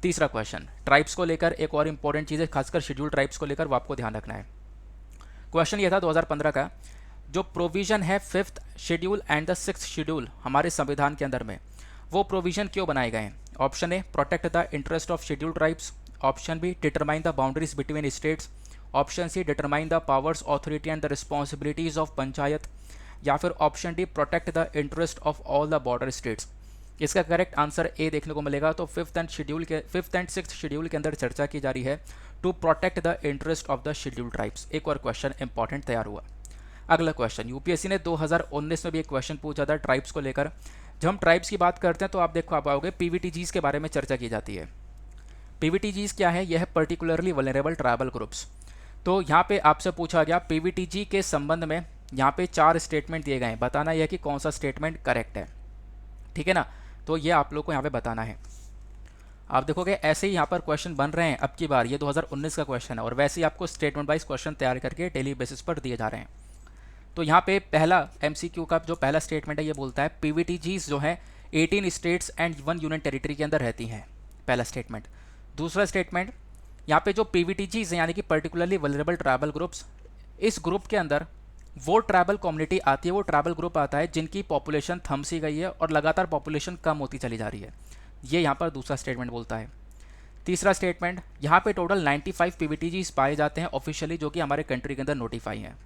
Speaker 1: तीसरा क्वेश्चन ट्राइब्स को लेकर एक और इंपॉर्टेंट चीज़ है, खासकर शेड्यूल ट्राइब्स को लेकर वो आपको ध्यान रखना है। क्वेश्चन ये था 2015 का, जो प्रोविज़न है 5th schedule and the 6th schedule हमारे संविधान के अंदर में, वो प्रोविज़न क्यों बनाए गए हैं। Option A protect the interest of schedule tribes, option B determine the boundaries between states, option C determine the powers authority and the responsibilities of panchayat, या फिर option D protect the interest of all the border states. इसका correct answer A देखने को मिलेगा। तो 5th and 6th schedule के अंदर चर्चा की जा रही है to protect the interest of the schedule tribes. एक और क्वेश्चन इंपॉर्टेंट तैयार हुआ। अगला क्वेश्चन यूपीएससी ने 2019 में भी एक क्वेश्चन पूछा था ट्राइब्स को लेकर। जब हम ट्राइब्स की बात करते हैं तो आप देखो, आप आओगे पीवीटीजीज के बारे में चर्चा की जाती है। पीवीटीजीज क्या है, यह है पर्टिकुलरली वल्नरेबल ट्राइबल ग्रुप्स। तो यहाँ पे आपसे पूछा गया पीवीटीजी के संबंध में, यहाँ पे 4 स्टेटमेंट दिए गए हैं, बताना यह कि कौन सा स्टेटमेंट करेक्ट है। ठीक है ना, तो ये आप लोग को यहाँ पे बताना है। आप देखोगे ऐसे ही यहाँ पर क्वेश्चन बन रहे हैं अब की बार, ये 2019 का क्वेश्चन है, और वैसे ही आपको स्टेटमेंट वाइज क्वेश्चन तैयार करके डेली बेसिस पर दिए जा रहे हैं। तो यहाँ पे पहला एमसीक्यू का जो पहला स्टेटमेंट है ये बोलता है पीवीटीजीज जो है 18 स्टेट्स एंड 1 यूनियन टेरिटरी के अंदर रहती हैं, पहला स्टेटमेंट। दूसरा स्टेटमेंट, यहाँ पे जो पीवीटीजीज हैं यानी कि पर्टिकुलरली वल्नरेबल ट्राइबल ग्रुप्स, इस ग्रुप के अंदर वो ट्राइबल कम्युनिटी आती है, वो ट्राइबल ग्रुप आता है जिनकी पॉपुलेशन थम सी गई है और लगातार पॉपुलेशन कम होती चली जा रही है। ये यहाँ पर दूसरा स्टेटमेंट बोलता है। तीसरा स्टेटमेंट, यहाँ पे टोटल 95 पीवीटीजीज पाए जाते हैं ऑफिशियली, जो कि हमारे कंट्री के अंदर नोटिफाई हैं।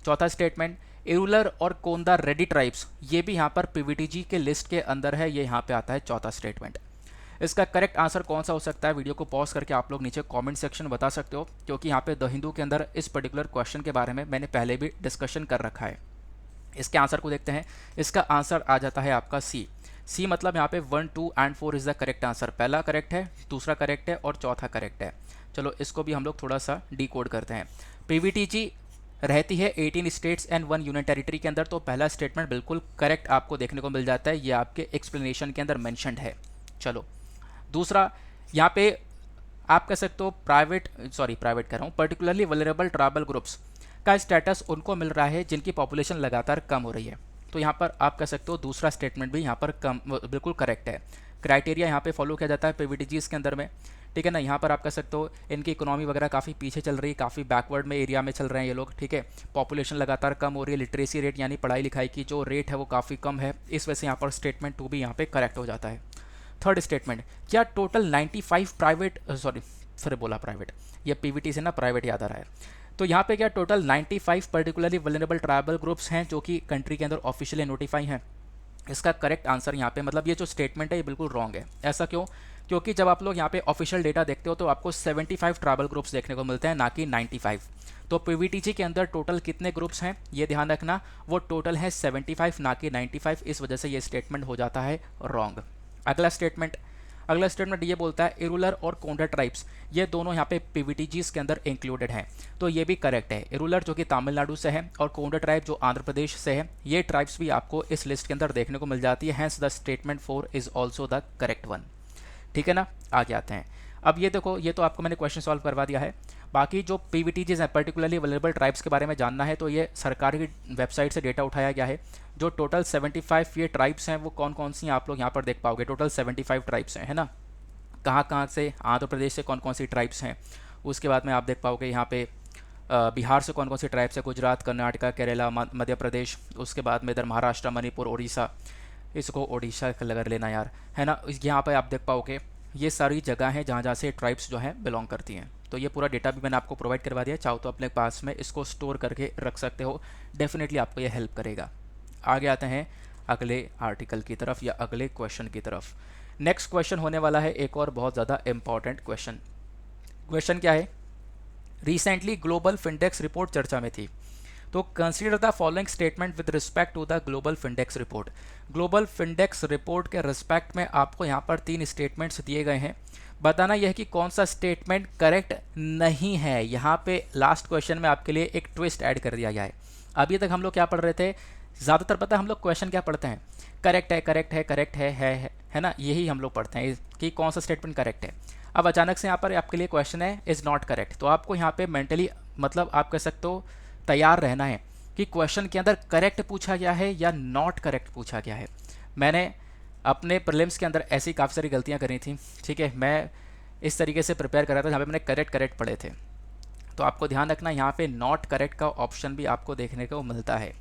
Speaker 1: चौथा स्टेटमेंट, इरूलर और कोंदा रेडी ट्राइब्स, ये भी यहाँ पर पीवीटीजी के लिस्ट के अंदर है, ये यहाँ पे आता है चौथा स्टेटमेंट। इसका करेक्ट आंसर कौन सा हो सकता है, वीडियो को पॉज करके आप लोग नीचे कमेंट सेक्शन में बता सकते हो, क्योंकि यहाँ पे द हिंदू के अंदर इस पर्टिकुलर क्वेश्चन के बारे में मैंने पहले भी डिस्कशन कर रखा है। इसके आंसर को देखते हैं। इसका आंसर आ जाता है आपका सी। सी मतलब यहाँ पे 1, 2 and 4 is the correct answer. पहला करेक्ट है, दूसरा करेक्ट है और चौथा करेक्ट है। चलो इसको भी हम लोग थोड़ा सा डिकोड करते हैं। पीवीटीजी रहती है 18 स्टेट्स एंड 1 यूनियन टेरिटरी के अंदर, तो पहला स्टेटमेंट बिल्कुल करेक्ट आपको देखने को मिल जाता है, ये आपके एक्सप्लेनेशन के अंदर मेंशन्ड है। चलो दूसरा, यहाँ पे आप कह सकते हो प्राइवेट कह रहा हूँ, पर्टिकुलरली वल्नरेबल ट्राइबल ग्रुप्स का स्टेटस उनको मिल रहा है जिनकी पॉपुलेशन लगातार कम हो रही है। तो यहाँ पर आप कह सकते हो दूसरा स्टेटमेंट भी यहाँ पर कम बिल्कुल करेक्ट है। क्राइटेरिया यहाँ पे फॉलो किया जाता है पीवीटीजीज के अंदर में। ठीक है ना, यहाँ पर आप कह सकते हो इनकी इकोनॉमी वगैरह काफ़ी पीछे चल रही है, काफ़ी बैकवर्ड में एरिया में चल रहे हैं ये लोग। ठीक है, पॉपुलेशन लगातार कम हो रही है, लिटरेसी रेट यानी पढ़ाई लिखाई की जो रेट है वो काफ़ी कम है, इस वजह से यहाँ पर स्टेटमेंट 2 भी यहाँ पे करेक्ट हो जाता है। थर्ड स्टेटमेंट, क्या टोटल 95 प्राइवेट, ये पीवीटी से ना प्राइवेट याद आ रहा है। तो यहाँ पे क्या total 95 particularly vulnerable tribal groups हैं जो कि कंट्री के अंदर ऑफिशियली नोटिफाई हैं। इसका करेक्ट आंसर यहाँ पे मतलब ये जो स्टेटमेंट है ये बिल्कुल रॉन्ग है। ऐसा क्यों? क्योंकि जब आप लोग यहाँ पे ऑफिशियल डेटा देखते हो तो आपको 75 ट्राइबल ग्रुप्स देखने को मिलते हैं, ना कि 95। तो पीवीटीजी के अंदर टोटल कितने ग्रुप्स हैं ये ध्यान रखना, वो टोटल है 75 ना कि 95, इस वजह से ये स्टेटमेंट हो जाता है रॉन्ग। अगला स्टेटमेंट ये बोलता है इरूलर और कोंडा ट्राइब्स, ये दोनों यहाँ पे पीवीटीजीज के अंदर इंक्लूडेड हैं, तो ये भी करेक्ट है। इरूलर जो कि तमिलनाडु से है और कोंडा ट्राइब जो आंध्र प्रदेश से है, ये ट्राइब्स भी आपको इस लिस्ट के अंदर देखने को मिल जाती है। Hence the statement 4 is also the correct one. ठीक है ना, आगे आते हैं। अब ये देखो, ये तो आपको मैंने क्वेश्चन सॉल्व करवा दिया है। बाकी जो पीवीटीजीज हैं पर्टिकुलरली वल्नरेबल ट्राइब्स के बारे में जानना है तो ये सरकार की वेबसाइट से डेटा उठाया गया है। जो टोटल 75 ये ट्राइब्स हैं वो कौन कौन सी हैं आप लोग यहाँ पर देख पाओगे। टोटल 75 ट्राइब्स हैं, है ना। कहाँ से, आंध्र प्रदेश से कौन कौन सी ट्राइब्स हैं, उसके बाद में आप देख पाओगे यहाँ पे बिहार से कौन कौन सी ट्राइब्स है, गुजरात, कर्नाटका, केरला, मध्य प्रदेश, उसके बाद में इधर महाराष्ट्र, मणिपुर, उड़ीसा, इसको ओडिशा कर लेना यार, है ना। यहाँ पे आप देख पाओगे ये सारी जगह हैं जहाँ जहाँ से ट्राइब्स जो हैं बिलोंग करती हैं। तो ये पूरा डेटा भी मैंने आपको प्रोवाइड करवा दिया, चाहो तो अपने पास में इसको स्टोर करके रख सकते हो, डेफिनेटली आपको ये हेल्प करेगा। आगे आते हैं अगले आर्टिकल की तरफ या अगले क्वेश्चन की तरफ। नेक्स्ट क्वेश्चन होने वाला है एक और बहुत ज़्यादा इंपॉर्टेंट क्वेश्चन। क्वेश्चन क्या है, रिसेंटली ग्लोबल फिनडेक्स रिपोर्ट चर्चा में थी, तो consider the following statement with respect to the global Findex report. Global Findex report के रिस्पेक्ट में आपको यहाँ पर 3 स्टेटमेंट्स दिए गए हैं, बताना यह है कि कौन सा स्टेटमेंट करेक्ट नहीं है। यहाँ पे लास्ट क्वेश्चन में आपके लिए एक ट्विस्ट ऐड कर दिया गया है। अभी तक हम लोग क्या पढ़ रहे थे, ज़्यादातर पता है हम लोग क्वेश्चन क्या पढ़ते हैं, करेक्ट है, करेक्ट है, करेक्ट है ना, यही हम लोग पढ़ते हैं कि कौन सा स्टेटमेंट करेक्ट है। अब अचानक से यहाँ पर आपके लिए क्वेश्चन है इज़ नॉट करेक्ट, तो आपको यहाँ पे मेंटली मतलब आप कह सकते हो तैयार रहना है कि क्वेश्चन के अंदर करेक्ट पूछा गया है या नॉट करेक्ट पूछा गया है। मैंने अपने प्रीलिम्स के अंदर ऐसी काफ़ी सारी गलतियाँ करी थी, ठीक है, मैं इस तरीके से प्रिपेयर कर रहा था जहाँ पे मैंने करेक्ट पढ़े थे। तो आपको ध्यान रखना यहाँ पे नॉट करेक्ट का ऑप्शन भी आपको देखने को मिलता है,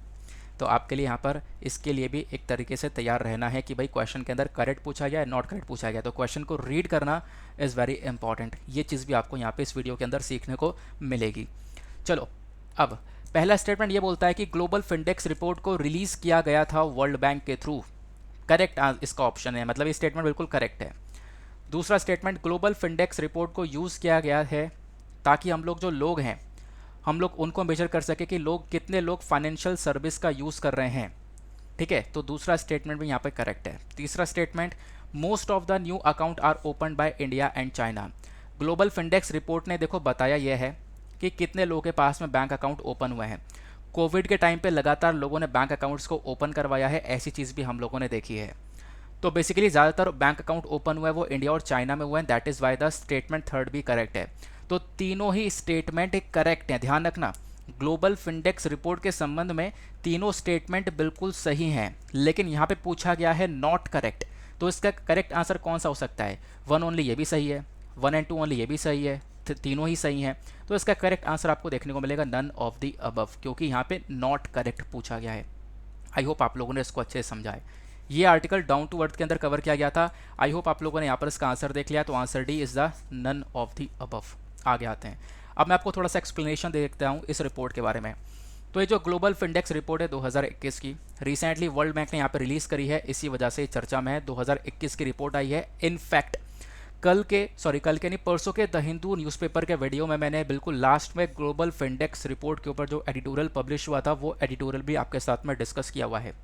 Speaker 1: तो आपके लिए यहाँ पर इसके लिए भी एक तरीके से तैयार रहना है कि भाई क्वेश्चन के अंदर करेक्ट पूछा गया है, नॉट करेक्ट पूछा गया, तो क्वेश्चन को रीड करना इज़ वेरी इंपॉर्टेंट। ये चीज़ भी आपको यहाँ पे इस वीडियो के अंदर सीखने को मिलेगी। चलो, अब पहला स्टेटमेंट ये बोलता है कि ग्लोबल फिनडेक्स रिपोर्ट को रिलीज़ किया गया था वर्ल्ड बैंक के थ्रू, करेक्ट इसका ऑप्शन है, मतलब ये स्टेटमेंट बिल्कुल करेक्ट है। दूसरा स्टेटमेंट, ग्लोबल फिनडेक्स रिपोर्ट को यूज़ किया गया है ताकि हम लोग जो लोग हैं हम लोग उनको मेजर कर सके कि लोग कितने लोग फाइनेंशियल सर्विस का यूज़ कर रहे हैं, ठीक है, तो दूसरा स्टेटमेंट भी यहाँ पे करेक्ट है। तीसरा statement, most of the new account are open by India and China. Global Findex report ने देखो बताया यह है कि कितने लोगों के पास में बैंक अकाउंट ओपन हुए हैं। कोविड के टाइम पे लगातार लोगों ने बैंक अकाउंट्स को ओपन करवाया है, ऐसी चीज़ भी हम लोगों ने देखी है। तो बेसिकली ज़्यादातर बैंक अकाउंट ओपन हुए वो इंडिया और चाइना में हुए हैं, that is why the statement third भी करेक्ट है। तो तीनों ही स्टेटमेंट करेक्ट हैं, ध्यान रखना ग्लोबल फिनडेक्स रिपोर्ट के संबंध में तीनों स्टेटमेंट बिल्कुल सही हैं, लेकिन यहाँ पे पूछा गया है नॉट करेक्ट, तो इसका करेक्ट आंसर कौन सा हो सकता है, 1 ओनली ये भी सही है, 1 एंड 2 ओनली ये भी सही है, तीनों ही सही हैं, तो इसका करेक्ट आंसर आपको देखने को मिलेगा नन ऑफ द अबव, क्योंकि यहाँ पे नॉट करेक्ट पूछा गया है। आई होप आप लोगों ने इसको अच्छे से समझा है। ये आर्टिकल डाउन टू अर्थ के अंदर कवर किया गया था, आई होप आप लोगों ने यहाँ पर इसका आंसर देख लिया, तो answer D is the none of the above. आगे आते हैं, अब मैं आपको थोड़ा सा एक्सप्लेनेशन दे देता हूँ इस रिपोर्ट के बारे में। तो ये जो ग्लोबल फिनडेक्स रिपोर्ट है 2021 की, रिसेंटली वर्ल्ड बैंक ने यहाँ पर रिलीज़ करी है, इसी वजह से चर्चा में है। 2021 की रिपोर्ट आई है। इनफैक्ट कल के नहीं परसों के द हिंदू न्यूज़पेपर के वीडियो में मैंने बिल्कुल लास्ट में ग्लोबल फिनडेक्स रिपोर्ट के ऊपर जो एडिटोरियल पब्लिश हुआ था वो एडिटोरियल भी आपके साथ में डिस्कस किया हुआ है,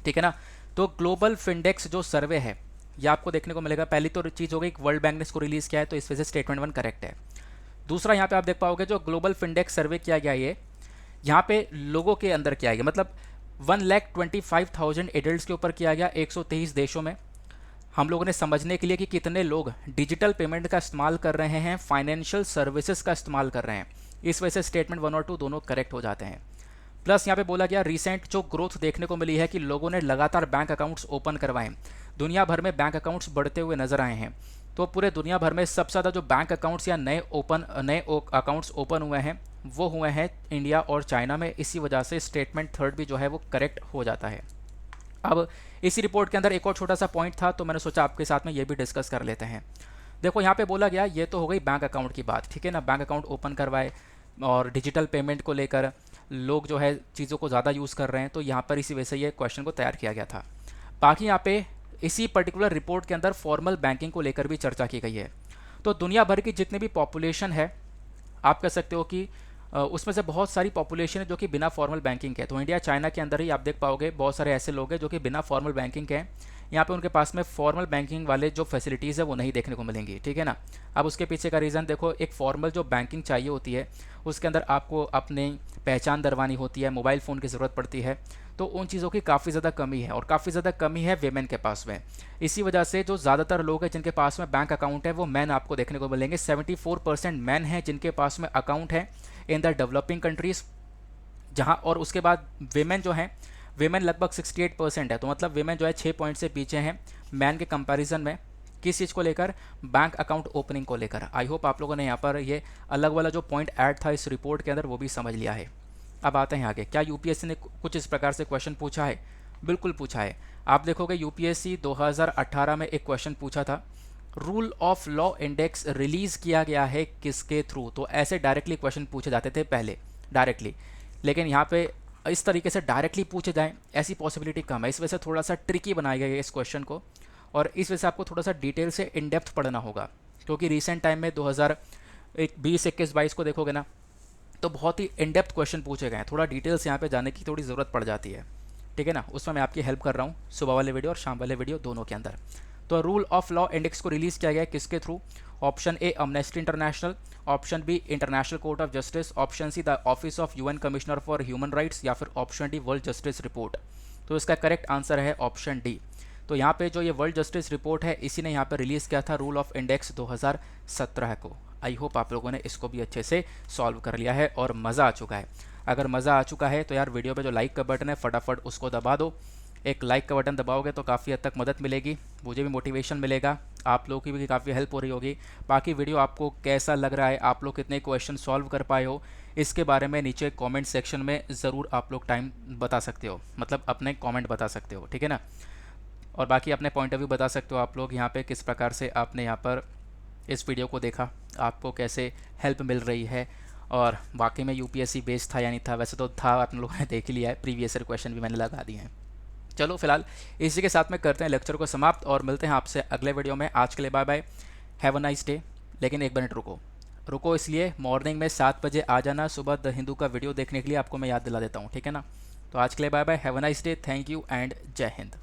Speaker 1: ठीक है ना। तो ग्लोबल फिनडेक्स जो सर्वे है ये आपको देखने को मिलेगा। पहली तो चीज़ हो गई वर्ल्ड बैंक ने इसको रिलीज़ किया है, तो इस वजह से स्टेटमेंट 1 करेक्ट है। दूसरा यहाँ पे आप देख पाओगे जो ग्लोबल फिनडेक्स सर्वे किया गया ये यहाँ पे लोगों के अंदर किया गया, मतलब 1,25,000 एडल्ट के ऊपर किया गया 123 देशों में। हम लोगों ने समझने के लिए कि कितने लोग डिजिटल पेमेंट का इस्तेमाल कर रहे हैं, फाइनेंशियल सर्विसेज का इस्तेमाल कर रहे हैं, इस वजह से स्टेटमेंट 1 और 2 दोनों करेक्ट हो जाते हैं। प्लस यहाँ पे बोला गया रिसेंट जो ग्रोथ देखने को मिली है कि लोगों ने लगातार बैंक अकाउंट्स ओपन करवाए, दुनिया भर में बैंक अकाउंट्स बढ़ते हुए नजर आए हैं। तो पूरे दुनिया भर में सबसे ज़्यादा जो बैंक अकाउंट्स या नए अकाउंट्स ओपन हुए हैं वो हुए हैं इंडिया और चाइना में, इसी वजह से स्टेटमेंट थर्ड भी जो है वो करेक्ट हो जाता है। अब इसी रिपोर्ट के अंदर एक और छोटा सा पॉइंट था, तो मैंने सोचा आपके साथ में ये भी डिस्कस कर लेते हैं। देखो यहाँ पे बोला गया, ये तो हो गई बैंक अकाउंट की बात, ठीक है ना, बैंक अकाउंट ओपन करवाए और डिजिटल पेमेंट को लेकर लोग जो है चीज़ों को ज़्यादा यूज़ कर रहे हैं, तो यहाँ पर इसी वजह से ये क्वेश्चन को तैयार किया गया था। बाकी यहाँ पे इसी पर्टिकुलर रिपोर्ट के अंदर फॉर्मल बैंकिंग को लेकर भी चर्चा की गई है। तो दुनिया भर की जितनी भी पॉपुलेशन है, आप कह सकते हो कि उसमें से बहुत सारी पॉपुलेशन है जो कि बिना फॉर्मल बैंकिंग के, तो इंडिया चाइना के अंदर ही आप देख पाओगे बहुत सारे ऐसे लोग हैं जो कि बिना फॉर्मल बैंकिंग के हैं। यहाँ पे उनके पास में फॉर्मल बैंकिंग वाले जो फैसिलिटीज़ है वो नहीं देखने को मिलेंगी, ठीक है ना। अब उसके पीछे का रीज़न देखो, एक फॉर्मल जो बैंकिंग चाहिए होती है उसके अंदर आपको अपनी पहचान दरवानी होती है, मोबाइल फ़ोन की ज़रूरत पड़ती है, तो उन चीज़ों की काफ़ी ज़्यादा कमी है, और काफ़ी ज़्यादा कमी है वेमेन के पास में। इसी वजह से जो ज़्यादातर लोग हैं जिनके पास में बैंक अकाउंट है वो मैन आपको देखने को मिलेंगे। 74% मैन हैं जिनके पास में अकाउंट है इन द डेवलपिंग कंट्रीज़, जहाँ और उसके बाद वेमेन जो हैं, वेमेन लगभग 68% है, तो मतलब वेमेन जो है 6 पॉइंट से पीछे हैं मैन के कंपैरिजन में। किस चीज़ को लेकर? बैंक अकाउंट ओपनिंग को लेकर। आई होप आप लोगों ने यहाँ पर ये अलग वाला जो पॉइंट ऐड था इस रिपोर्ट के अंदर वो भी समझ लिया है। अब आते हैं आगे, क्या यूपीएससी ने कुछ इस प्रकार से क्वेश्चन पूछा है? बिल्कुल पूछा है। आप देखोगे यूपीएससी 2018 में एक क्वेश्चन पूछा था, rule of law index release किया गया है किसके थ्रू? तो ऐसे डायरेक्टली क्वेश्चन पूछे जाते थे पहले, डायरेक्टली। लेकिन यहाँ पे इस तरीके से डायरेक्टली पूछे जाएँ ऐसी पॉसिबिलिटी कम है, इस वजह से थोड़ा सा ट्रिकी बनाया गया है इस क्वेश्चन को, और इस वजह से आपको थोड़ा सा डिटेल से इन डेप्थ पढ़ना होगा। क्योंकि रिसेंट टाइम में 2020, 21, 22 को देखोगे ना तो बहुत ही इन डेप्थ क्वेश्चन पूछे गए हैं, थोड़ा डिटेल से यहाँ पे जाने की थोड़ी ज़रूरत पड़ जाती है, ठीक है ना। उसमें मैं आपकी हेल्प कर रहा हूँ सुबह वाले वीडियो और शाम वाले वीडियो दोनों के अंदर। तो रूल ऑफ लॉ इंडेक्स को रिलीज़ किया गया है किसके through? Option A Amnesty International, option B International Court of Justice, option C the office of UN commissioner for human rights, या फिर option D World Justice Report. तो इसका correct answer है ऑप्शन डी। तो यहाँ पे जो ये वर्ल्ड जस्टिस रिपोर्ट है इसी ने यहाँ पे रिलीज़ किया था रूल ऑफ इंडेक्स 2017 को। आई होप आप लोगों ने इसको भी अच्छे से सॉल्व कर लिया है और मज़ा आ चुका है। अगर मज़ा आ चुका है तो यार वीडियो पे जो लाइक का बटन है फटाफट उसको दबा दो। एक लाइक का बटन दबाओगे तो काफ़ी हद तक मदद मिलेगी, मुझे भी मोटिवेशन मिलेगा, आप लोगों की भी काफ़ी हेल्प हो रही होगी। बाकी वीडियो आपको कैसा लग रहा है, आप लोग कितने क्वेश्चन सॉल्व कर पाए हो, इसके बारे में नीचे कमेंट सेक्शन में ज़रूर आप लोग टाइम बता सकते हो, मतलब अपने कमेंट बता सकते हो, ठीक है ना। और बाकी अपने पॉइंट ऑफ व्यू बता सकते हो आप लोग यहाँ पे किस प्रकार से आपने यहाँ पर इस वीडियो को देखा, आपको कैसे हेल्प मिल रही है, और वाकई में यूपीएससी बेस्ड था या नहीं था। वैसे तो था, आप लोगों ने देख लिया है, प्रीवियस ईयर क्वेश्चन भी मैंने लगा दिए हैं। चलो फिलहाल इसी के साथ में करते हैं लेक्चर को समाप्त और मिलते हैं आपसे अगले वीडियो में। आज के लिए bye bye, have a nice day. लेकिन एक मिनट रुको इसलिए मॉर्निंग में 7 बजे आ जाना सुबह द हिंदू का वीडियो देखने के लिए, आपको मैं याद दिला देता हूँ, ठीक है ना। तो आज के लिए bye bye, have a nice day, thank you and जय हिंद।